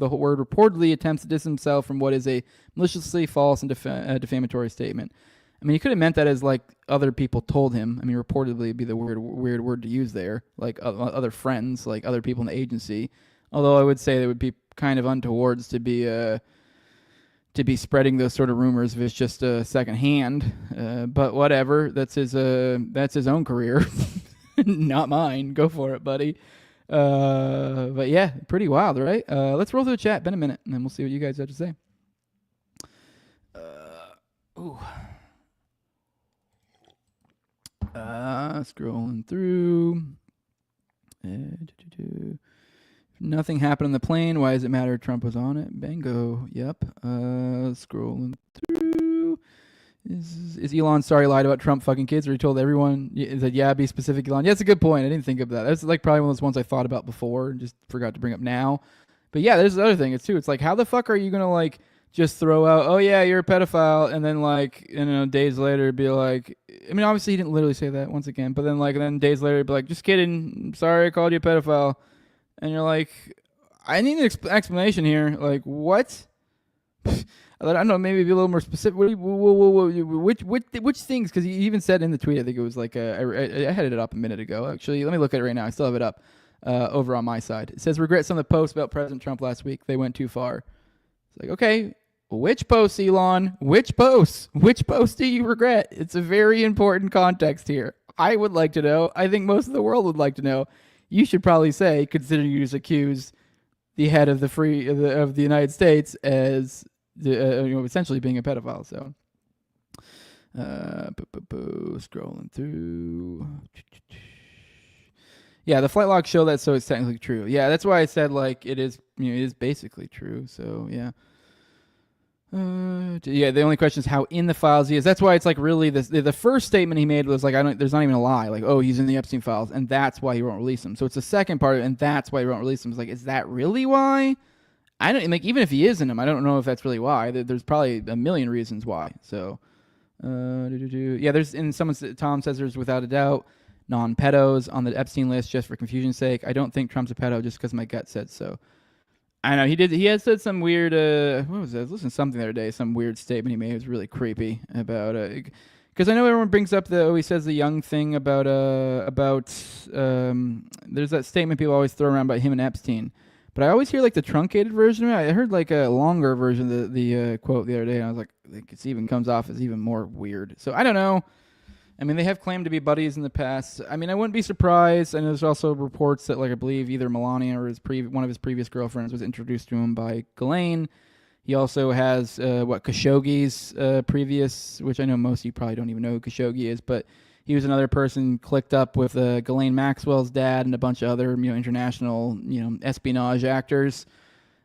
whole word reportedly attempts to distance himself from what is a maliciously false and defamatory statement. I mean, he could have meant that as like other people told him. I mean, reportedly would be the weird word to use there, like other friends, like other people in the agency. Although I would say that would be kind of untowards to be spreading those sort of rumors if it's just secondhand. But whatever, that's his own career, not mine. Go for it, buddy. But yeah, pretty wild, right? Let's roll through the chat. Been a minute, and then we'll see what you guys have to say. Ooh. Scrolling through. Nothing happened on the plane. Why does it matter? Trump was on it. Bingo. Yep. Scrolling through. Is Elon sorry lied about Trump fucking kids, or he told everyone? Is that be specific, Elon? Yeah, that's a good point. I didn't think of that. That's like probably one of those ones I thought about before and just forgot to bring up now. But yeah, there's the other thing. It's like, how the fuck are you gonna like just throw out, oh yeah, you're a pedophile, and then like, you know, days later be like, I mean, obviously he didn't literally say that once again, but then days later be like, just kidding, sorry, I called you a pedophile, and you're like, I need an explanation here. Like, what? I don't know, maybe be a little more specific. Which things? Because he even said in the tweet, I think it was like, I had it up a minute ago. Actually, let me look at it right now. I still have it up over on my side. It says, regret some of the posts about President Trump last week. They went too far. It's like, okay, which posts, Elon? Which posts? Which posts do you regret? It's a very important context here. I would like to know. I think most of the world would like to know. You should probably say, considering you just accuse the head of the United States as essentially being a pedophile. So, scrolling through. Yeah, the flight logs show that, so it's technically true. Yeah, that's why I said like it is. It is basically true. So yeah. The only question is how in the files he is. That's why it's like really the first statement he made was like, there's not even a lie. Like, oh, he's in the Epstein files, and that's why he won't release them. So it's the second part of it, and that's why he won't release them. It's like, is that really why? I don't like, even if he is in them, I don't know if that's really why. There's probably a million reasons why. So, yeah, Tom says there's without a doubt non-pedos on the Epstein list just for confusion's sake. I don't think Trump's a pedo just because my gut said so. I know he had said some weird, what was that? I was listening to something the other day, some weird statement he made. It was really creepy about, because I know everyone brings up he says the young thing about, there's that statement people always throw around about him and Epstein. But I always hear like the truncated version of it. I heard like a longer version of the quote the other day, and I was like it even comes off as even more weird. So I don't know. I mean, they have claimed to be buddies in the past. I mean, I wouldn't be surprised. And there's also reports that, like, I believe either Melania or one of his previous girlfriends was introduced to him by Ghislaine. He also has, Khashoggi's previous, which I know most of you probably don't even know who Khashoggi is, but he was another person clicked up with Ghislaine Maxwell's dad and a bunch of other, international, espionage actors.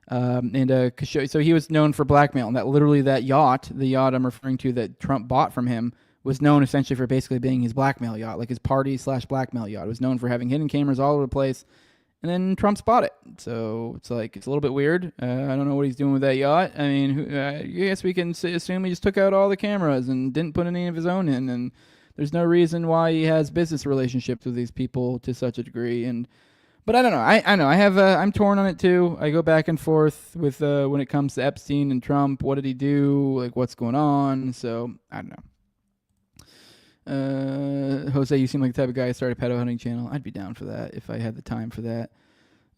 Khashoggi, so he was known for blackmail. And the yacht I'm referring to that Trump bought from him, was known essentially for basically being his blackmail yacht, like his party/blackmail yacht. It was known for having hidden cameras all over the place, and then Trump bought it. So it's like, it's a little bit weird. I don't know what he's doing with that yacht. I mean, I guess we can assume he just took out all the cameras and didn't put any of his own in, and there's no reason why he has business relationships with these people to such a degree. But I don't know. I know. I'm torn on it too. I go back and forth with when it comes to Epstein and Trump. What did he do? Like, what's going on? So I don't know. Jose, you seem like the type of guy who started a pedo hunting channel. I'd be down for that if I had the time for that.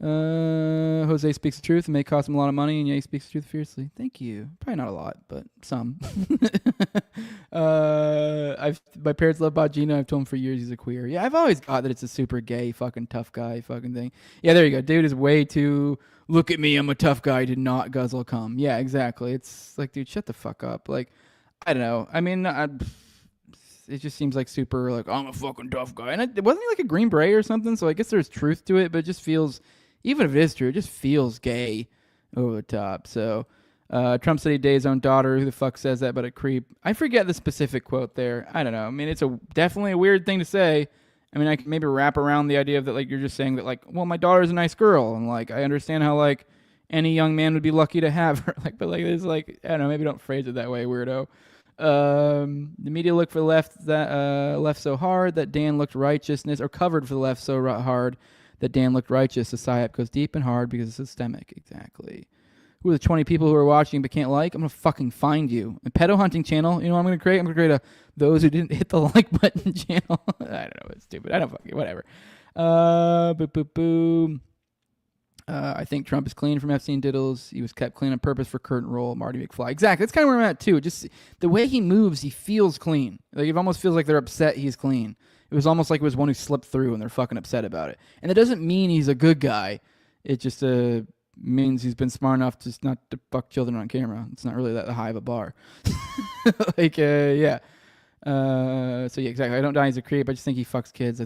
Jose speaks the truth. It may cost him a lot of money, and yeah, he speaks the truth fiercely. Thank you. Probably not a lot, but some. My parents love Bongino. I've told him for years he's a queer. Yeah, I've always thought that it's a super gay, fucking tough guy fucking thing. Yeah, there you go. Dude is way too, look at me, I'm a tough guy, did not guzzle cum. Yeah, exactly. It's like, dude, shut the fuck up. Like, I don't know. I mean, it just seems like super, like, I'm a fucking tough guy. And wasn't he like a Green Beret or something? So I guess there's truth to it, but it just feels, even if it is true, it just feels gay over the top. So Trump said he dated his own daughter. Who the fuck says that but a creep? I forget the specific quote there. I don't know. I mean, it's definitely a weird thing to say. I mean, I can maybe wrap around the idea of that, like, you're just saying that, like, well, my daughter's a nice girl. And, like, I understand how, like, any young man would be lucky to have her. Like, but, like, it's like, I don't know, maybe don't phrase it that way, weirdo. The media looked for the left so hard that Dan looked righteousness, or covered for the left so hard that Dan looked righteous. The psyop goes deep and hard because it's systemic. Exactly. Who are the 20 people who are watching but can't like? I'm going to fucking find you. A pedo hunting channel. You know what I'm going to create? I'm going to create a those who didn't hit the like button channel. I don't know. It's stupid. I don't fucking, whatever. I think Trump is clean from Epstein diddles. He was kept clean on purpose for curtain roll. Marty McFly. Exactly. That's kind of where I'm at too. Just the way he moves, he feels clean. Like, it almost feels like they're upset he's clean. It was almost like it was one who slipped through, and they're fucking upset about it. And that doesn't mean he's a good guy. It just means he's been smart enough just not to fuck children on camera. It's not really that high of a bar. Yeah. So yeah, exactly. I don't die he's a creep. I just think he fucks kids. I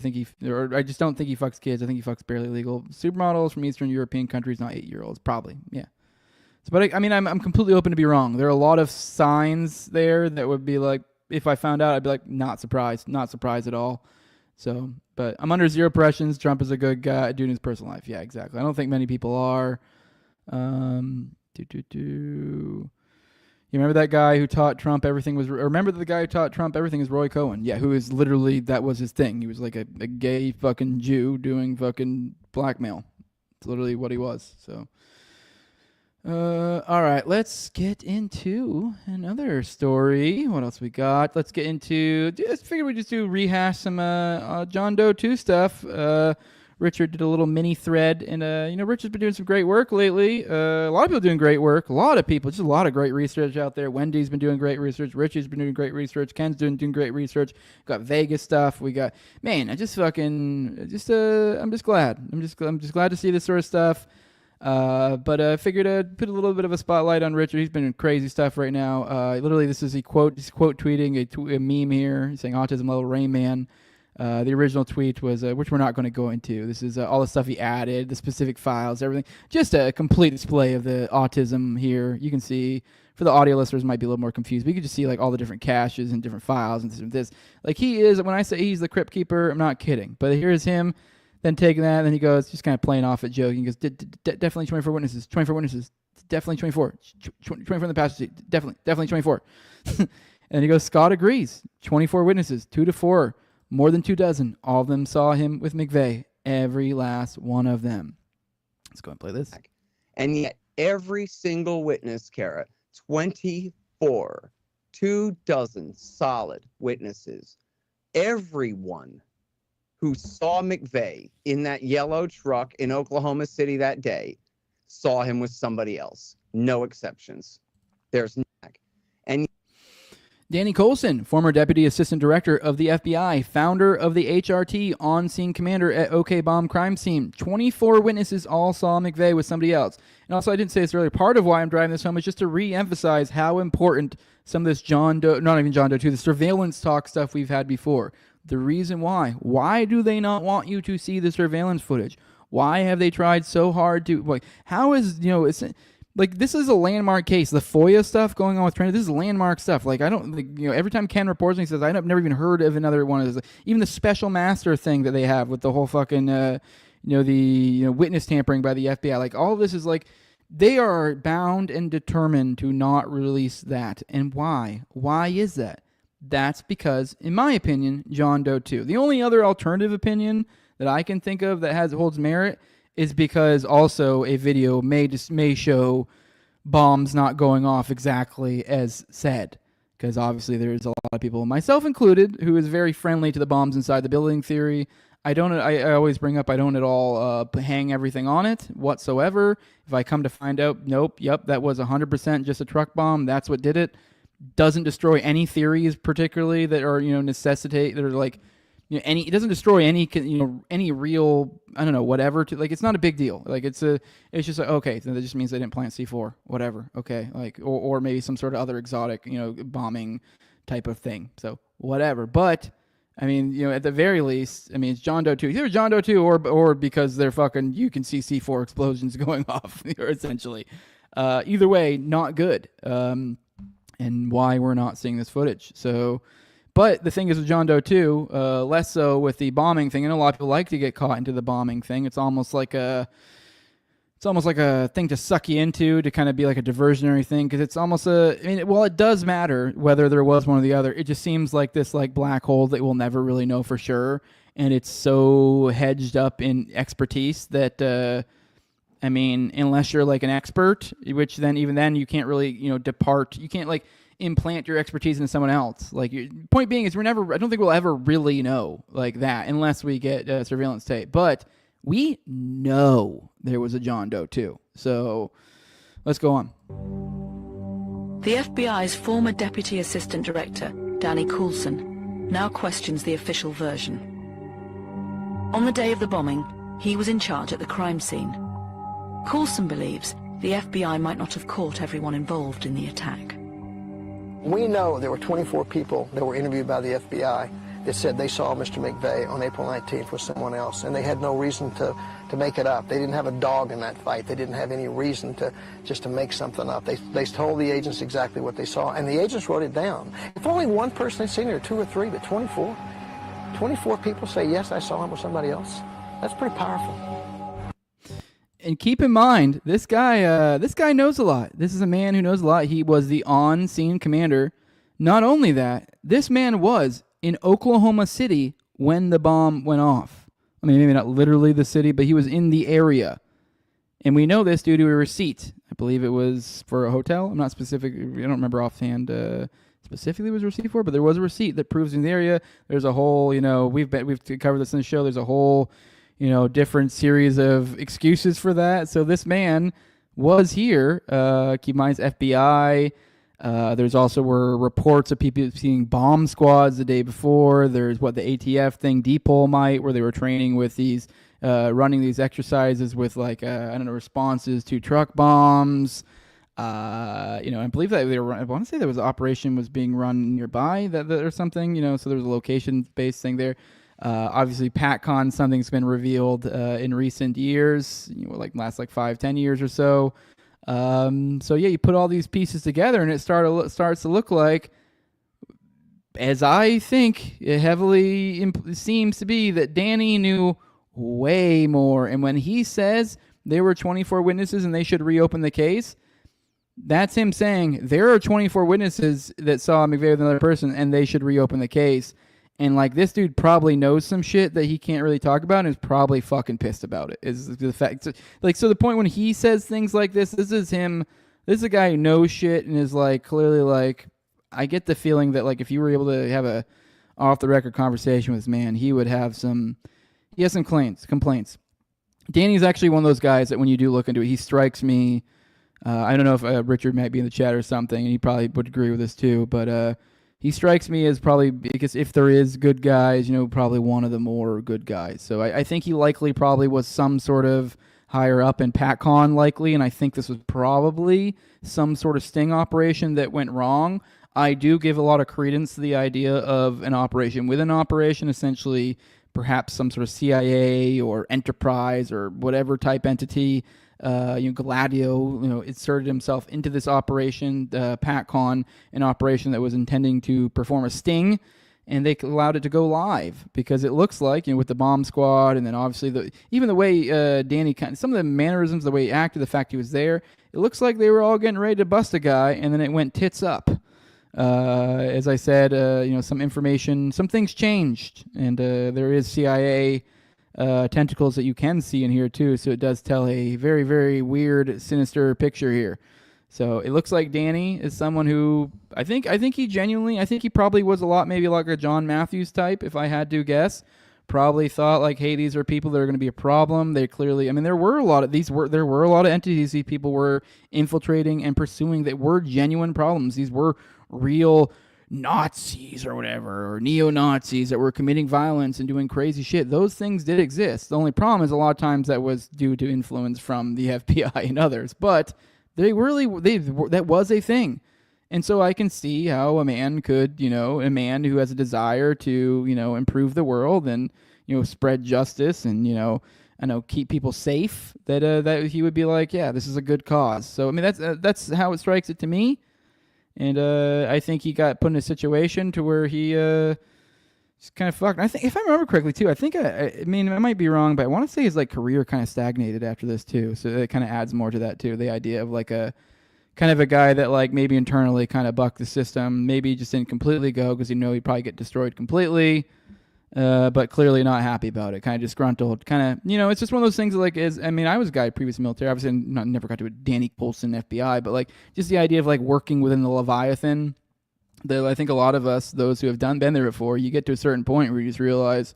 just don't think he fucks kids. I think he fucks barely legal supermodels from Eastern European countries, not 8-year-olds, probably. Yeah. So, but I'm completely open to be wrong. There are a lot of signs there that would be like, if I found out, I'd be like, not surprised at all. So, but I'm under zero impressions. Trump is a good guy, dude in his personal life. Yeah, exactly. I don't think many people are. You remember that guy who taught Trump everything was... Remember the guy who taught Trump everything is Roy Cohen? Yeah, who is literally... That was his thing. He was like a gay fucking Jew doing fucking blackmail. It's literally what he was. So... all right, let's get into another story. What else we got? Let's get into... I figured we'd just rehash some John Doe 2 stuff. Richard did a little mini thread, and Richard's been doing some great work lately. A lot of people doing great work. A lot of people, just a lot of great research out there. Wendy's been doing great research. Richard's been doing great research. Ken's doing great research. Got Vegas stuff. We got I'm just glad. I'm just glad to see this sort of stuff. But I figured I'd put a little bit of a spotlight on Richard. He's been doing crazy stuff right now. Literally, this is he's quote tweeting a meme here. He's saying autism level Rain Man. The original tweet was, which we're not going to go into. This is all the stuff he added, the specific files, everything. Just a complete display of the autism here. You can see, for the audio listeners, might be a little more confused, but you can just see like all the different caches and different files and this. Like he is, when I say he's the crypt keeper, I'm not kidding. But here's him then taking that, and then he goes, just kind of playing off it, joking. He goes, definitely 24 witnesses, 24 witnesses, definitely 24, 24 in the passenger seat, definitely 24. And he goes, Scott agrees, 24 witnesses, 2 to 4. More than 24. All of them saw him with McVeigh. Every last one of them. Let's go and play this. And yet every single witness, Kara, 24, 24 solid witnesses. Everyone who saw McVeigh in that yellow truck in Oklahoma City that day saw him with somebody else. No exceptions. There's no. And Danny Coulson, former Deputy Assistant Director of the FBI, founder of the HRT, on-scene commander at OK Bomb crime scene. 24 witnesses all saw McVeigh with somebody else. And also, I didn't say this earlier, part of why I'm driving this home is just to re-emphasize how important some of this the surveillance talk stuff we've had before. The reason why. Why do they not want you to see the surveillance footage? Why have they tried so hard to... Like, how is, it's... Like, this is a landmark case. The FOIA stuff going on with Trinity, this is landmark stuff. Like, I don't, like, every time Ken reports me, he says, I've never even heard of another one of those. Even the special master thing that they have with the whole fucking, witness tampering by the FBI. Like, all of this is like, they are bound and determined to not release that. And why? Why is that? That's because, in my opinion, John Doe 2. The only other alternative opinion that I can think of that holds merit is because also a video may show bombs not going off exactly as said. Because obviously there's a lot of people, myself included, who is very friendly to the bombs inside the building theory. I always bring up I don't at all hang everything on it whatsoever. If I come to find out, that was 100% just a truck bomb. That's what did it. Doesn't destroy any theories particularly that are necessitate that are like. It doesn't destroy any real, I don't know, whatever. It's not a big deal. Like, it's just like, okay, so that just means they didn't plant C4, whatever. Okay, like, or maybe some sort of other exotic, bombing type of thing. So whatever. But I mean, at the very least, I mean, it's John Doe 2. Either John Doe 2 or because they're fucking, you can see C4 explosions going off, essentially. Either way, not good. And why we're not seeing this footage. So. But the thing is with John Doe 2, less so with the bombing thing. I know a lot of people like to get caught into the bombing thing. It's almost like a thing to suck you into, to kind of be like a diversionary thing, because it's almost it does matter whether there was one or the other. It just seems like this like black hole that we'll never really know for sure, and it's so hedged up in expertise that unless you're like an expert, which then even then you can't really depart. You can't like implant your expertise into someone else. Like, point being is I don't think we'll ever really know like that unless we get surveillance tape. But we know there was a John Doe 2. So let's go on. The FBI's former Deputy Assistant Director, Danny Coulson, now questions the official version. On the day of the bombing, he was in charge at the crime scene. Coulson believes the FBI might not have caught everyone involved in the attack. We know there were 24 people that were interviewed by the FBI that said they saw Mr. McVeigh on April 19th with someone else, and they had no reason to make it up. They didn't have a dog in that fight. They didn't have any reason to make something up. They told the agents exactly what they saw, and the agents wrote it down. If only one person had seen it, or two or three, but 24 people say, yes, I saw him with somebody else. That's pretty powerful. And keep in mind, this guy knows a lot. This is a man who knows a lot. He was the on-scene commander. Not only that, this man was in Oklahoma City when the bomb went off. I mean, maybe not literally the city, but he was in the area. And we know this due to a receipt. I believe it was for a hotel. I'm not specific. I don't remember offhand specifically what it was a receipt for, but there was a receipt that proves in the area. There's a whole, we've covered this in the show. There's a whole, different series of excuses for that. So this man was here. Keep in mind, it's FBI. There's also were reports of people seeing bomb squads the day before. There's the ATF thing, Depolmite, where they were training with these, running these exercises with responses to truck bombs. I believe that I want to say there was an operation was being run nearby that or something, so there was a location-based thing there. Obviously, PatCon, something's been revealed in recent years, last 5-10 years or so. You put all these pieces together, and it starts to look like, as I think, it heavily seems to be that Danny knew way more. And when he says there were 24 witnesses and they should reopen the case, that's him saying there are 24 witnesses that saw McVeigh with another person and they should reopen the case. And this dude probably knows some shit that he can't really talk about and is probably fucking pissed about it. Is the fact. So the point when he says things like this is him. This is a guy who knows shit and is clearly I get the feeling that if you were able to have a off the record conversation with this man, he would have he has some complaints. Danny's actually one of those guys that when you do look into it, he strikes me. I don't know if Richard might be in the chat or something, and he probably would agree with this too, but he strikes me as probably, because if there is good guys, probably one of the more good guys. So I think he probably was some sort of higher up in PatCon likely, and I think this was probably some sort of sting operation that went wrong. I do give a lot of credence to the idea of an operation within an operation, essentially perhaps some sort of CIA or enterprise or whatever type entity. Gladio, inserted himself into this operation, PatCon, an operation that was intending to perform a sting, and they allowed it to go live because it looks like, with the bomb squad, and then obviously even the way Danny some of the mannerisms, the way he acted, the fact he was there, it looks like they were all getting ready to bust a guy, and then it went tits up. As I said, some information, some things changed, and there is CIA tentacles that you can see in here too, so it does tell a very, very weird, sinister picture here. So it looks like Danny is someone who I think he probably was a lot maybe like a John Matthews type, if I had to guess. Probably thought hey, these are people that are going to be a problem. They clearly, there were a lot of entities these people were infiltrating and pursuing that were genuine problems. These were real Nazis or whatever, or neo-Nazis that were committing violence and doing crazy shit. Those things did exist. The only problem is a lot of times that was due to influence from the FBI and others, but that was a thing. And so I can see how a man who has a desire to, improve the world and, spread justice and, keep people safe, that he would be yeah, this is a good cause. So, that's how it strikes it to me. And I think he got put in a situation to where he just kind of fucked. I think, if I remember correctly, too, I might be wrong, but I want to say his career kind of stagnated after this, too. So it kind of adds more to that, too. The idea of a kind of a guy that maybe internally kind of bucked the system, maybe just didn't completely go because he'd probably get destroyed completely. But clearly not happy about it, kind of disgruntled, kind of, it's just one of those things I was a guy previous military, obviously never got to a Danny Coulson FBI, but just the idea of working within the Leviathan, that I think a lot of us, those who have been there before, you get to a certain point where you just realize,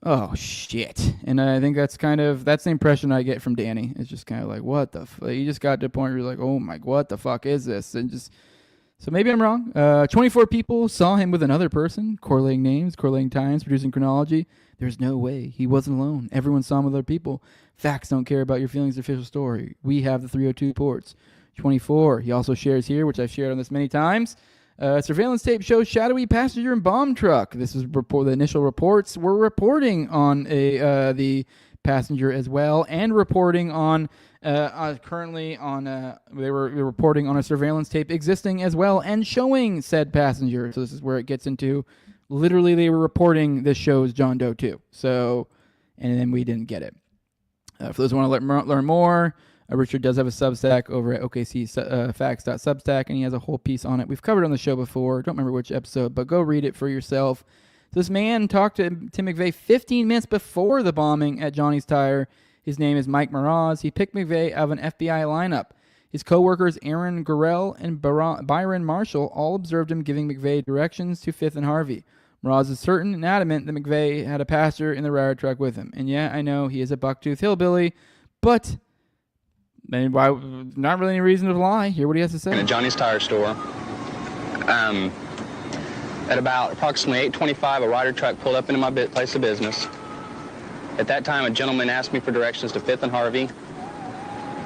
oh shit. And I think that's the impression I get from Danny. It's just kind of what the you just got to a point where you're oh my, what the fuck is this? And just So maybe I'm wrong. 24 people saw him with another person, correlating names, correlating times, producing chronology. There's no way he wasn't alone. Everyone saw him with other people. Facts don't care about your feelings. Official story. We have the 302 reports. 24. He also shares here, which I've shared on this many times. Surveillance tape shows shadowy passenger and bomb truck. This is the initial reports were reporting on the passenger as well, and reporting on currently on they were reporting on a surveillance tape existing as well and showing said passenger. So this is where it gets into literally they were reporting this shows John Doe 2. So, and then we didn't get it. For those who want to learn more, Richard does have a Substack over at okcfacts.substack, and he has a whole piece on it. We've covered it on the show before. Don't remember which episode, but go read it for yourself. This man talked to Tim McVeigh 15 minutes before the bombing at Johnny's Tire. His name is Mike Mraz. He picked McVeigh out of an FBI lineup. His co-workers Aaron Gurrell and Byron Marshall all observed him giving McVeigh directions to Fifth and Harvey. Mraz is certain and adamant that McVeigh had a passenger in the riot truck with him. And yeah, I know he is a bucktooth hillbilly, but not really any reason to lie. Hear what he has to say. In a Johnny's Tire store. At about approximately 8:25, a rider truck pulled up into my place of business. At that time, a gentleman asked me for directions to Fifth and Harvey.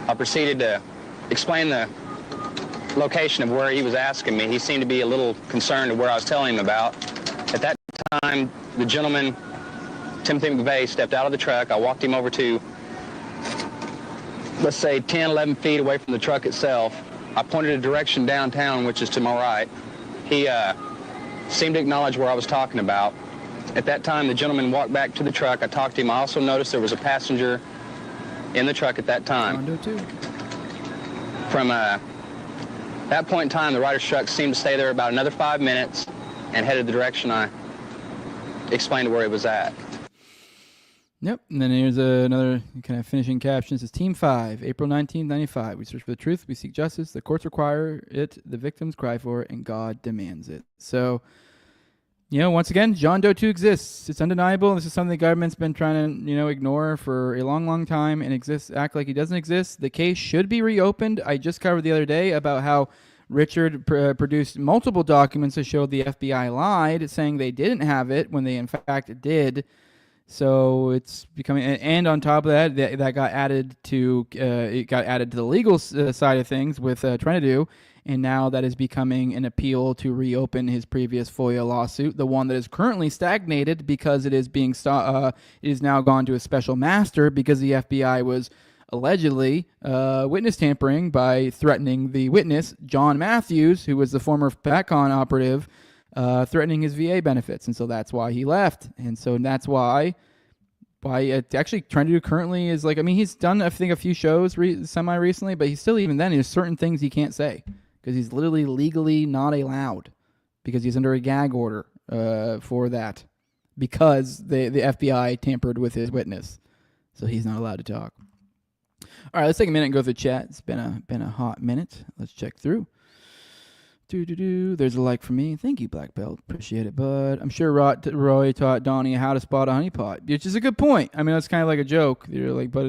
I proceeded to explain the location of where he was asking me. He seemed to be a little concerned of where I was telling him about. At that time, the gentleman, Timothy McVeigh, stepped out of the truck. I walked him over to, let's say, 10, 11 feet away from the truck itself. I pointed a direction downtown, which is to my right. He seemed to acknowledge where I was talking about. At that time, the gentleman walked back to the truck. I talked to him. I also noticed there was a passenger in the truck at that time. From that point in time, the rider's truck seemed to stay there about another 5 minutes and headed the direction I explained where he was at. Yep, and then here's another kind of finishing caption. It says, Team 5, April 1995. We search for the truth, we seek justice, the courts require it, the victims cry for it, and God demands it. So, once again, John Doe 2 exists. It's undeniable. This is something the government's been trying to, ignore for a long, long time and act like he doesn't exist. The case should be reopened. I just covered the other day about how Richard produced multiple documents that showed the FBI lied, saying they didn't have it when they in fact did. So it's becoming, and on top of that, that got added to the legal side of things with trying to do, and now that is becoming an appeal to reopen his previous FOIA lawsuit, the one that is currently stagnated because it is being it is now gone to a special master because the FBI was allegedly witness tampering by threatening the witness, John Matthews, who was the former PATCON operative, threatening his VA benefits. And so that's why he left. And so that's why actually trying to do currently is he's done, I think, a few shows semi-recently, but he's still, even then, there's certain things he can't say because he's literally legally not allowed because he's under a gag order for that because the FBI tampered with his witness. So he's not allowed to talk. All right, let's take a minute and go through the chat. It's been a hot minute. Let's check through. There's a like for me. Thank you, Black Belt. Appreciate it, bud. I'm sure Roy taught Donnie how to spot a honeypot, which is a good point. I mean, that's kind of like a joke. But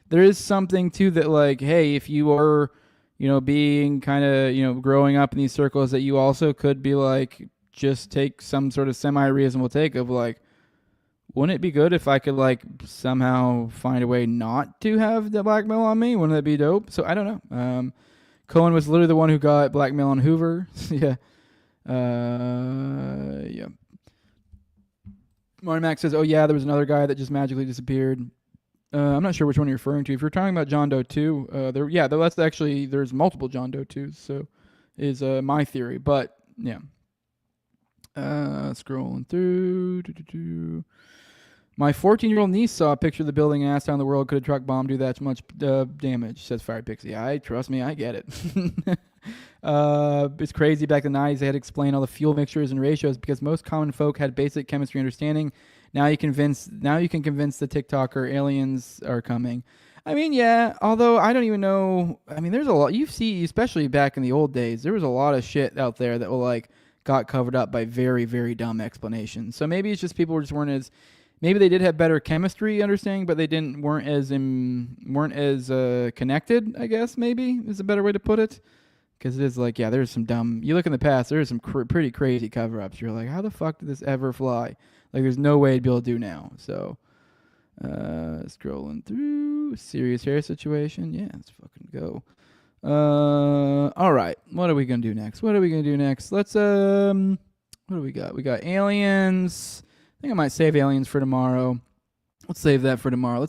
there is something to that. Hey, if you are, being kind of, growing up in these circles, that you also could be just take some sort of semi-reasonable take of wouldn't it be good if I could somehow find a way not to have the blackmail on me? Wouldn't that be dope? So I don't know. Cohen was literally the one who got blackmail on Hoover. Yeah. Yeah. Marty Mac says, oh yeah, there was another guy that just magically disappeared. I'm not sure which one you're referring to. If you're talking about John Doe 2, that's actually, there's multiple John Doe 2s, so is my theory. But yeah. Scrolling through. My 14-year-old niece saw a picture of the building and asked how in the world could a truck bomb do that much damage, says Fire Pixie. Trust me, I get it. It's crazy. Back in the 90s, they had to explain all the fuel mixtures and ratios because most common folk had basic chemistry understanding. Now you can convince the TikToker aliens are coming. I mean, yeah, although I don't even know. I mean, there's a lot. You see, especially back in the old days, there was a lot of shit out there that were got covered up by very, very dumb explanations. So maybe it's just people weren't as... Maybe they did have better chemistry understanding, but they weren't as connected, I guess, maybe is a better way to put it. Because it is like, yeah, there's some dumb. You look in the past, there's some pretty crazy cover-ups. You're like, how the fuck did this ever fly? Like, there's no way to be able to do now. So, scrolling through, serious hair situation. Yeah, let's fucking go. All right, what are we gonna do next? Let's what do we got? We got aliens. I think I might save aliens for tomorrow. Let's save that for tomorrow.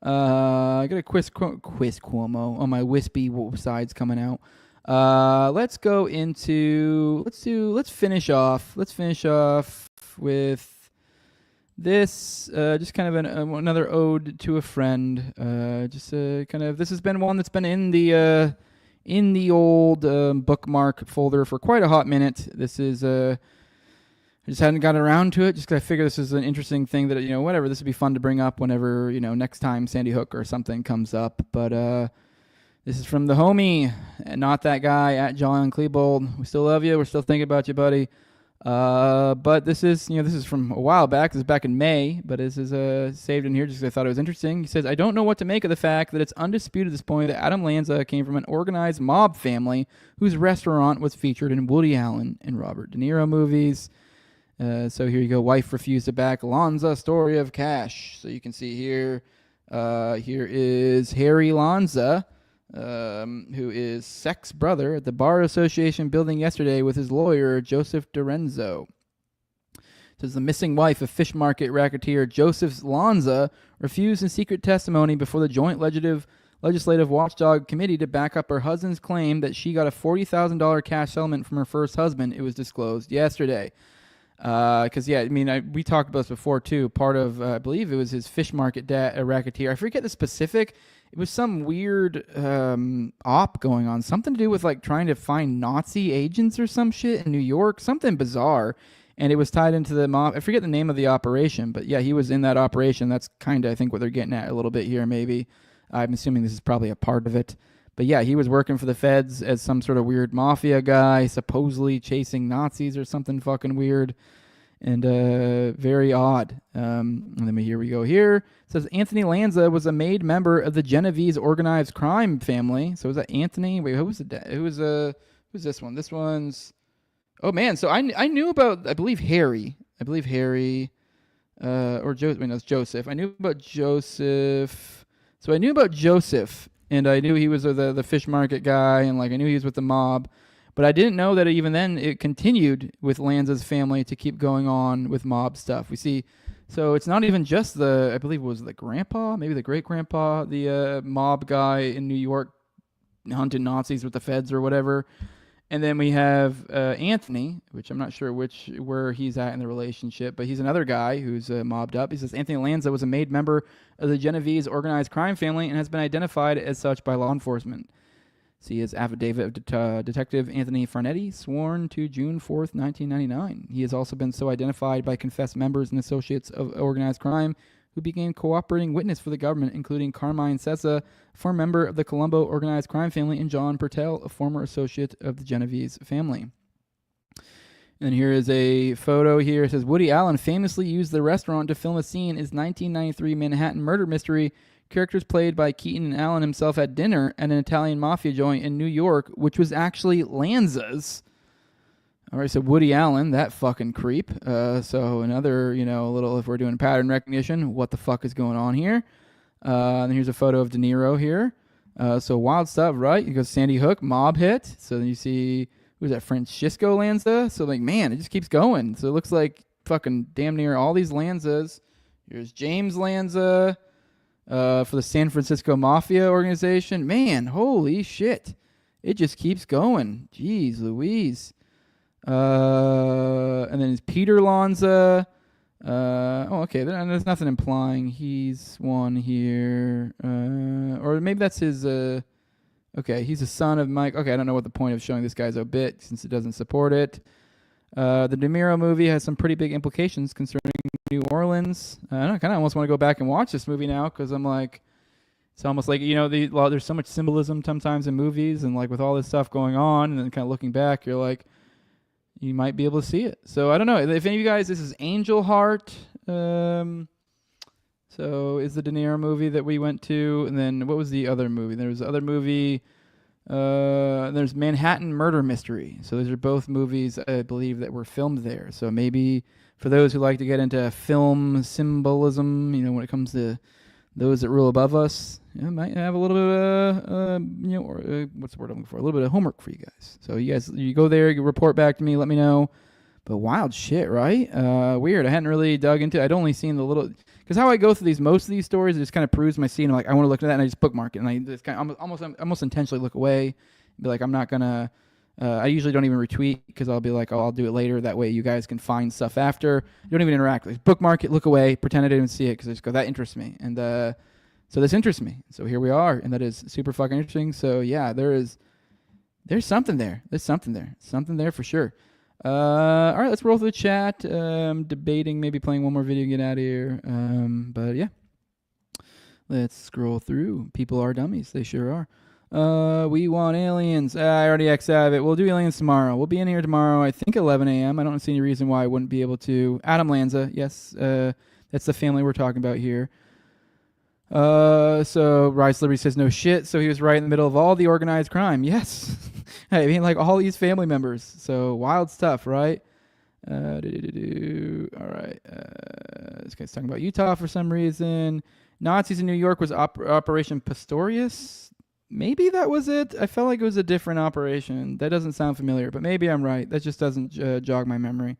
I got a quiz Cuomo on my wispy sides coming out. Let's go into let's finish off with this, just kind of another ode to a friend. This has been one that's been in the old bookmark folder for quite a hot minute. This is I just hadn't gotten around to it, just because I figure this is an interesting thing that, whatever, this would be fun to bring up whenever, next time Sandy Hook or something comes up. But this is from the homie, and not that guy, at John Klebold. We still love you. We're still thinking about you, buddy. But this is from a while back. This is back in May, but this is saved in here just because I thought it was interesting. He says, I don't know what to make of the fact that it's undisputed at this point that Adam Lanza came from an organized mob family whose restaurant was featured in Woody Allen and Robert De Niro movies. So here you go. Wife refused to back Lanza, story of cash. So you can see here, here is Harry Lanza, who is Sex's brother, at the Bar Association building yesterday with his lawyer, Joseph DiRenzo. Says the missing wife of fish market racketeer Joseph Lanza refused in secret testimony before the Joint Legislative Watchdog Committee to back up her husband's claim that she got a $40,000 cash settlement from her first husband. It was disclosed yesterday. We talked about this before too. Part of, I believe it was his fish market racketeer. I forget the specific. It was some weird op going on, something to do with like trying to find Nazi agents or some shit in New York, something bizarre, and it was tied into the mob. I forget the name of the operation, but yeah, he was in that operation. That's kind of, I think, what they're getting at a little bit here. Maybe I'm assuming this is probably a part of it. But yeah, he was working for the feds as some sort of weird mafia guy, supposedly chasing Nazis or something fucking weird and very odd. And then here we go here. It says Anthony Lanza was a made member of the Genovese organized crime family. So was that Anthony? Wait, who was the who's this one? This one's, oh man. So I knew about, I believe Harry, or Joseph. Wait, no, it's Joseph. I knew about Joseph. So I knew about Joseph. And I knew he was the fish market guy, and like I knew he was with the mob, but I didn't know that even then it continued with Lanza's family to keep going on with mob stuff. We see, so it's not even just I believe it was the grandpa, maybe the great grandpa, the mob guy in New York hunting Nazis with the feds or whatever. And then we have Anthony, which I'm not sure where he's at in the relationship, but he's another guy who's mobbed up. He says Anthony Lanza was a made member of the Genovese organized crime family and has been identified as such by law enforcement. See his affidavit of Detective Anthony Farnetti, sworn to June 4th, 1999. He has also been so identified by confessed members and associates of organized crime who became cooperating witness for the government, including Carmine Sessa, a former member of the Colombo organized crime family, and John Pertel, a former associate of the Genovese family. And here is a photo here. It says, Woody Allen famously used the restaurant to film a scene in his 1993 Manhattan murder mystery. Characters played by Keaton and Allen himself at dinner at an Italian mafia joint in New York, which was actually Lanza's. All right, so Woody Allen, that fucking creep. So another, little, if we're doing pattern recognition, what the fuck is going on here? And here's a photo of De Niro here. So wild stuff, right? You go Sandy Hook, mob hit. So then you see, who's that, Francisco Lanza? So like, man, it just keeps going. So it looks like fucking damn near all these Lanzas. Here's James Lanza for the San Francisco Mafia organization. Man, holy shit. It just keeps going. Jeez Louise. And then it's Peter Lanza. Okay, there's nothing implying he's one here. Or maybe that's his, okay, he's a son of Mike. Okay, I don't know what the point of showing this guy's obit since it doesn't support it. The De Niro movie has some pretty big implications concerning New Orleans. I kind of almost want to go back and watch this movie now because I'm like, it's almost like, there's so much symbolism sometimes in movies, and like with all this stuff going on, and then kind of looking back, you're like, you might be able to see it. So I don't know if any of you guys, this is Angel Heart. So is the De Niro movie that we went to, and then what was the other movie? There was the other movie. There's Manhattan Murder Mystery. So those are both movies, I believe, that were filmed there. So maybe for those who like to get into film symbolism, when it comes to those that rule above us, might have a little bit of, what's the word I'm looking for? A little bit of homework for you guys. So you go there, you report back to me, let me know. But wild shit, right? Weird. I hadn't really dug into it. I'd only seen the little... Because how I go through most of these stories, it just kind of proves my scene. I'm like, I want to look at that, and I just bookmark it. And I just kind of almost intentionally look away. Be like, I'm not going to... I usually don't even retweet, because I'll be like, oh, I'll do it later. That way you guys can find stuff after. You don't even interact. Like, bookmark it, look away, pretend I didn't see it, because I just go, that interests me. And so this interests me. So here we are, and that is super fucking interesting. So yeah, there's something there. There's something there. Something there for sure. All right, let's roll through the chat. Debating maybe playing one more video and get out of here. But yeah, let's scroll through. People are dummies. They sure are. We want aliens. I already X'd out of it. We'll do aliens tomorrow. We'll be in here tomorrow, I think 11 a.m. I don't see any reason why I wouldn't be able to. Adam Lanza, yes. That's the family we're talking about here. So Rise Liberty says no shit. So he was right in the middle of all the organized crime. Yes. I mean, like all these family members. So wild stuff, right? All right. This guy's talking about Utah for some reason. Nazis in New York was Operation Pistorius. Maybe that was it. I felt like it was a different operation. That doesn't sound familiar, but maybe I'm right. That just doesn't jog my memory.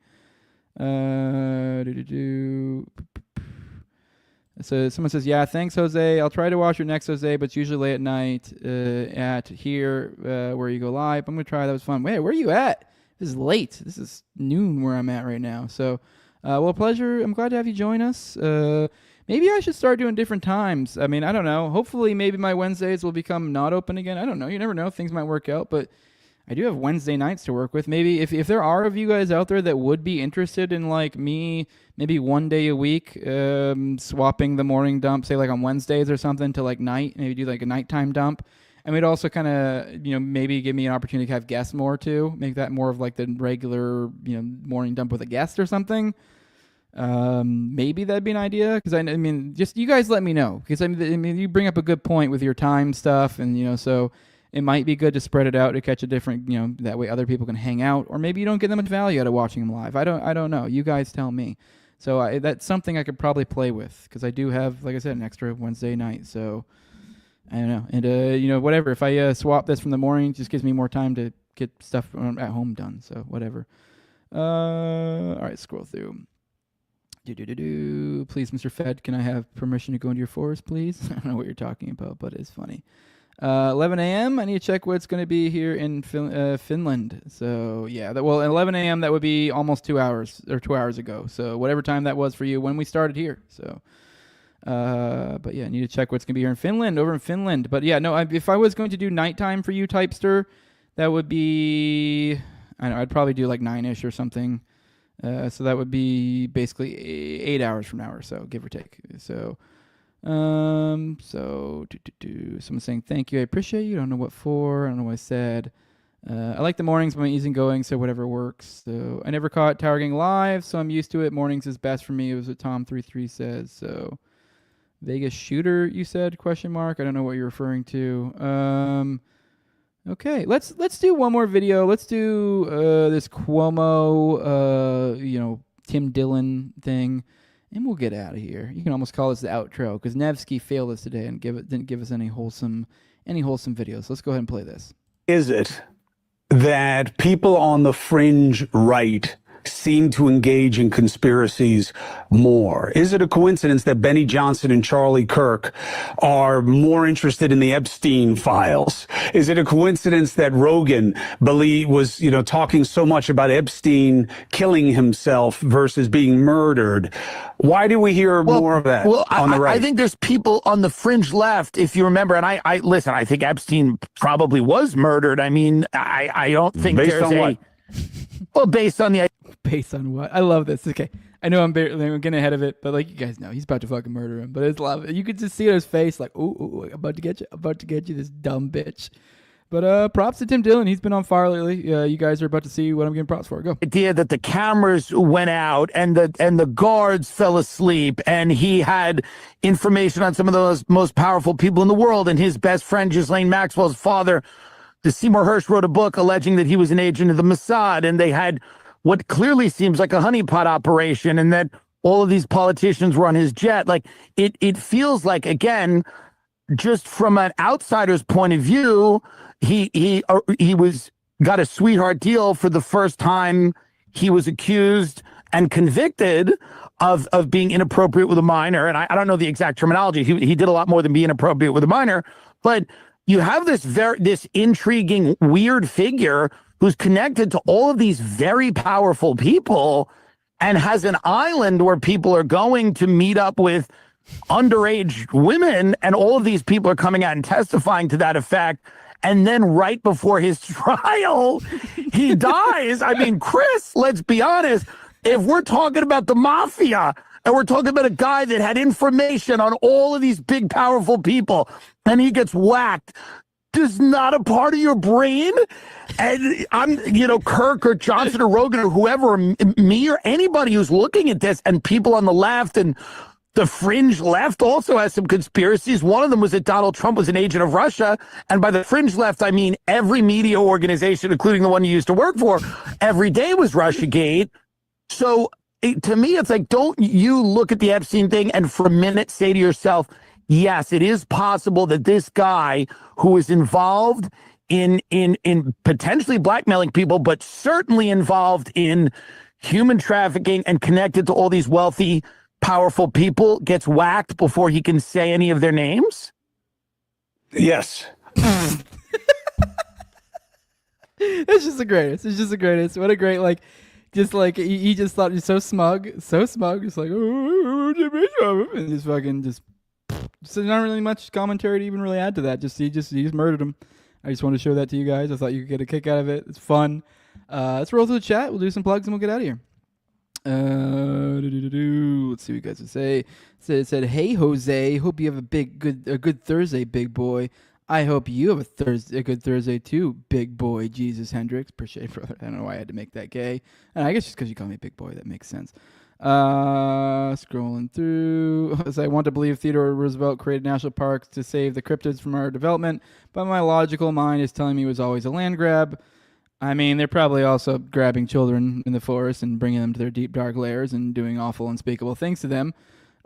So someone says, yeah, thanks, Jose. I'll try to watch your next, Jose, but it's usually late at night at here where you go live. I'm going to try. That was fun. Wait, where are you at? This is late. This is noon where I'm at right now. So, well, pleasure. I'm glad to have you join us. Maybe I should start doing different times. I mean, I don't know. Hopefully, maybe my Wednesdays will become not open again. I don't know. You never know. Things might work out, but I do have Wednesday nights to work with. Maybe if there are of you guys out there that would be interested in like me, maybe one day a week, swapping the morning dump, say like on Wednesdays or something to like night, maybe do like a nighttime dump. And we'd also kind of, maybe give me an opportunity to have guests more too, make that more of like the regular, morning dump with a guest or something. Maybe that'd be an idea. Because I mean, just you guys let me know. Because I mean, you bring up a good point with your time stuff, and so it might be good to spread it out to catch a different, that way other people can hang out, or maybe you don't get them much value out of watching them live. I don't know. You guys tell me. So that's something I could probably play with, because I do have, like I said, an extra Wednesday night. So I don't know. And whatever. If I swap this from the morning, it just gives me more time to get stuff at home done. So whatever. All right, scroll through. Please, Mr. Fed, can I have permission to go into your forest, please? I don't know what you're talking about, but it's funny. 11 a.m. I need to check what it's going to be here in Finland. So yeah, at 11 a.m. that would be almost 2 hours or 2 hours ago. So whatever time that was for you when we started here. So, but yeah, I need to check what's going to be here in Finland, over in Finland. But yeah, no, if I was going to do nighttime for you, Typester, that would be, I don't know, I'd probably do like 9-ish or something. So that would be basically 8 hours from now or so, give or take. So. Someone's saying thank you, I appreciate you, don't know what for, I don't know what I said. I like the mornings when I'm easygoing, so whatever works. So I never caught Tower Gang live, so I'm used to it. Mornings is best for me. It was what Tom33 says. So Vegas shooter, you said, question mark. I don't know what you're referring to. Okay, let's do one more video. Let's do this Cuomo Tim Dillon thing. And we'll get out of here. You can almost call this the outro, because Nevsky failed us today and didn't give us any wholesome videos. Let's go ahead and play this. Is it that people on the fringe right seem to engage in conspiracies more? Is it a coincidence that Benny Johnson and Charlie Kirk are more interested in the Epstein files? Is it a coincidence that Rogan was talking so much about Epstein killing himself versus being murdered? Why do we hear more of that on the right? I think there's people on the fringe left, if you remember, and I listen, I think Epstein probably was murdered. I mean, I don't think based on what? Well, based on what? I love this. Okay. I know I'm getting ahead of it, but like you guys know, he's about to fucking murder him. But it's love. You could just see on his face, like, ooh, I'm about to get you, this dumb bitch. But props to Tim Dillon. He's been on fire lately. You guys are about to see what I'm getting props for. Go. Idea that the cameras went out and the guards fell asleep, and he had information on some of those most powerful people in the world, and his best friend, Ghislaine Maxwell's father, the Seymour Hersh wrote a book alleging that he was an agent of the Mossad, and they had what clearly seems like a honeypot operation, and that all of these politicians were on his jet. Like it feels like, again, just from an outsider's point of view, he was got a sweetheart deal for the first time he was accused and convicted of being inappropriate with a minor. And I don't know the exact terminology. He did a lot more than be inappropriate with a minor, but you have this intriguing, weird figure who's connected to all of these very powerful people and has an island where people are going to meet up with underage women, and all of these people are coming out and testifying to that effect. And then right before his trial, he dies. I mean, Chris, let's be honest. If we're talking about the mafia and we're talking about a guy that had information on all of these big, powerful people, and he gets whacked, does not a part of your brain? And I'm, Kirk or Johnson or Rogan or whoever, or me or anybody who's looking at this, and people on the left and the fringe left also has some conspiracies. One of them was that Donald Trump was an agent of Russia. And by the fringe left, I mean every media organization, including the one you used to work for, every day was Russiagate. So to me, it's like, don't you look at the Epstein thing and for a minute say to yourself, yes, it is possible that this guy who is involved in potentially blackmailing people, but certainly involved in human trafficking and connected to all these wealthy, powerful people, gets whacked before he can say any of their names? Yes. It's just the greatest. It's just the greatest. What a great, he just thought he's so smug, just like, and just fucking so not really much commentary to even really add to that. He just murdered him. I just want to show that to you guys. I thought you could get a kick out of it. It's fun. Let's roll through the chat. We'll do some plugs and we'll get out of here. Let's see what you guys would say. It said, "Hey Jose, hope you have a good Thursday, big boy. I hope you have a good Thursday too, big boy." Jesus Hendricks, appreciate it, brother. I don't know why I had to make that gay. And I guess just because you call me big boy, that makes sense. Scrolling through. As I want to believe Theodore Roosevelt created national parks to save the cryptids from our development, but my logical mind is telling me it was always a land grab. I mean, they're probably also grabbing children in the forest and bringing them to their deep, dark lairs and doing awful, unspeakable things to them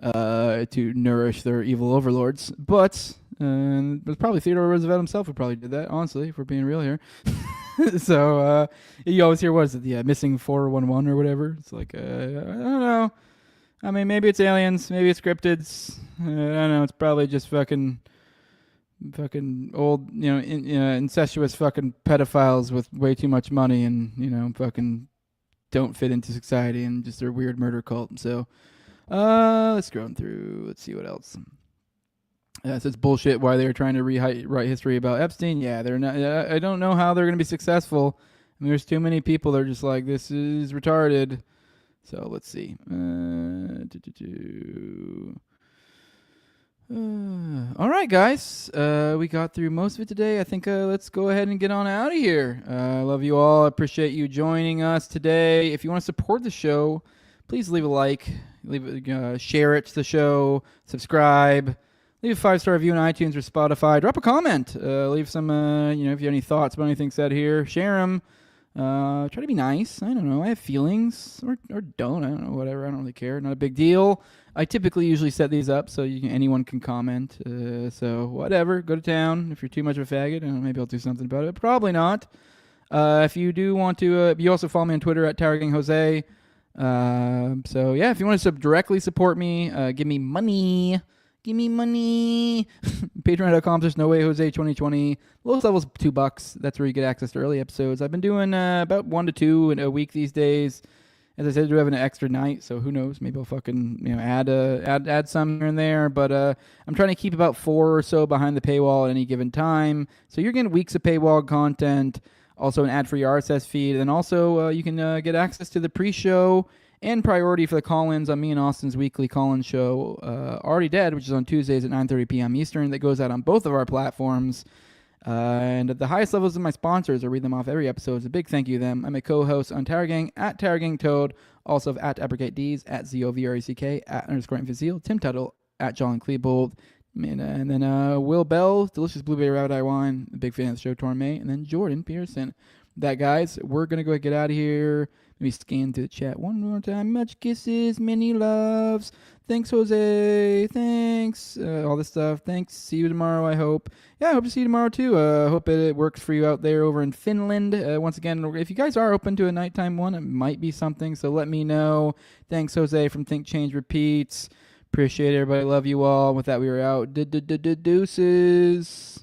to nourish their evil overlords. But it was probably Theodore Roosevelt himself who probably did that, honestly, if we're being real here. So you always hear, what is it, the missing 411 or whatever? It's like, I don't know. I mean, maybe it's aliens, maybe it's cryptids. I don't know. It's probably just fucking old, incestuous fucking pedophiles with way too much money and, fucking don't fit into society and just their weird murder cult. So, let's scroll through. Let's see what else. So it's bullshit why they're trying to write history about Epstein. Yeah, they're not. I don't know how they're going to be successful. I mean, there's too many people that are just like, this is retarded. So let's see. All right, guys. We got through most of it today. I think let's go ahead and get on out of here. I love you all. I appreciate you joining us today. If you want to support the show, please leave a like, share it to the show, subscribe, leave a 5-star review on iTunes or Spotify. Drop a comment. Leave some, if you have any thoughts about anything said here, share them. Try to be nice. I don't know. I have feelings or don't. I don't know. Whatever. I don't really care. Not a big deal. I typically usually set these up so anyone can comment. So whatever. Go to town. If you're too much of a faggot, maybe I'll do something about it. Probably not. If you do want to, you also follow me on Twitter at TowerGangJose. So yeah, if you want to directly support me, give me money. Give me money. Patreon.com/NoWayJose2020. Lowest level's $2. That's where you get access to early episodes. I've been doing about 1 to 2 in a week these days. As I said, I do have an extra night, so who knows? Maybe I'll fucking add some here and there. But I'm trying to keep about 4 or so behind the paywall at any given time. So you're getting weeks of paywall content, also an ad-free RSS feed, and also you can get access to the pre-show and priority for the call-ins on me and Austin's weekly call-in show, Already Dead, which is on Tuesdays at 9:30 p.m. Eastern. That goes out on both of our platforms. And at the highest levels of my sponsors, I read them off every episode. It's a big thank you to them. I'm a co-host on Tower Gang, at Tower Gang Toad, also at ApprecatDs, at ZOVRECK, at _Infazil, Tim Tuttle, at John Klebold, And then Will Bell, delicious blueberry rabbit eye wine, a big fan of the show, Torme. And then Jordan Pearson. That, guys, we're going to go get out of here. Let me scan through the chat one more time. Much kisses, many loves. Thanks, Jose. Thanks. All this stuff. Thanks. See you tomorrow, I hope. Yeah, I hope to see you tomorrow, too. I hope it works for you out there over in Finland. Once again, if you guys are open to a nighttime one, it might be something, so let me know. Thanks, Jose, from Think Change Repeats. Appreciate it, everybody. Love you all. With that, we are out. Deuces.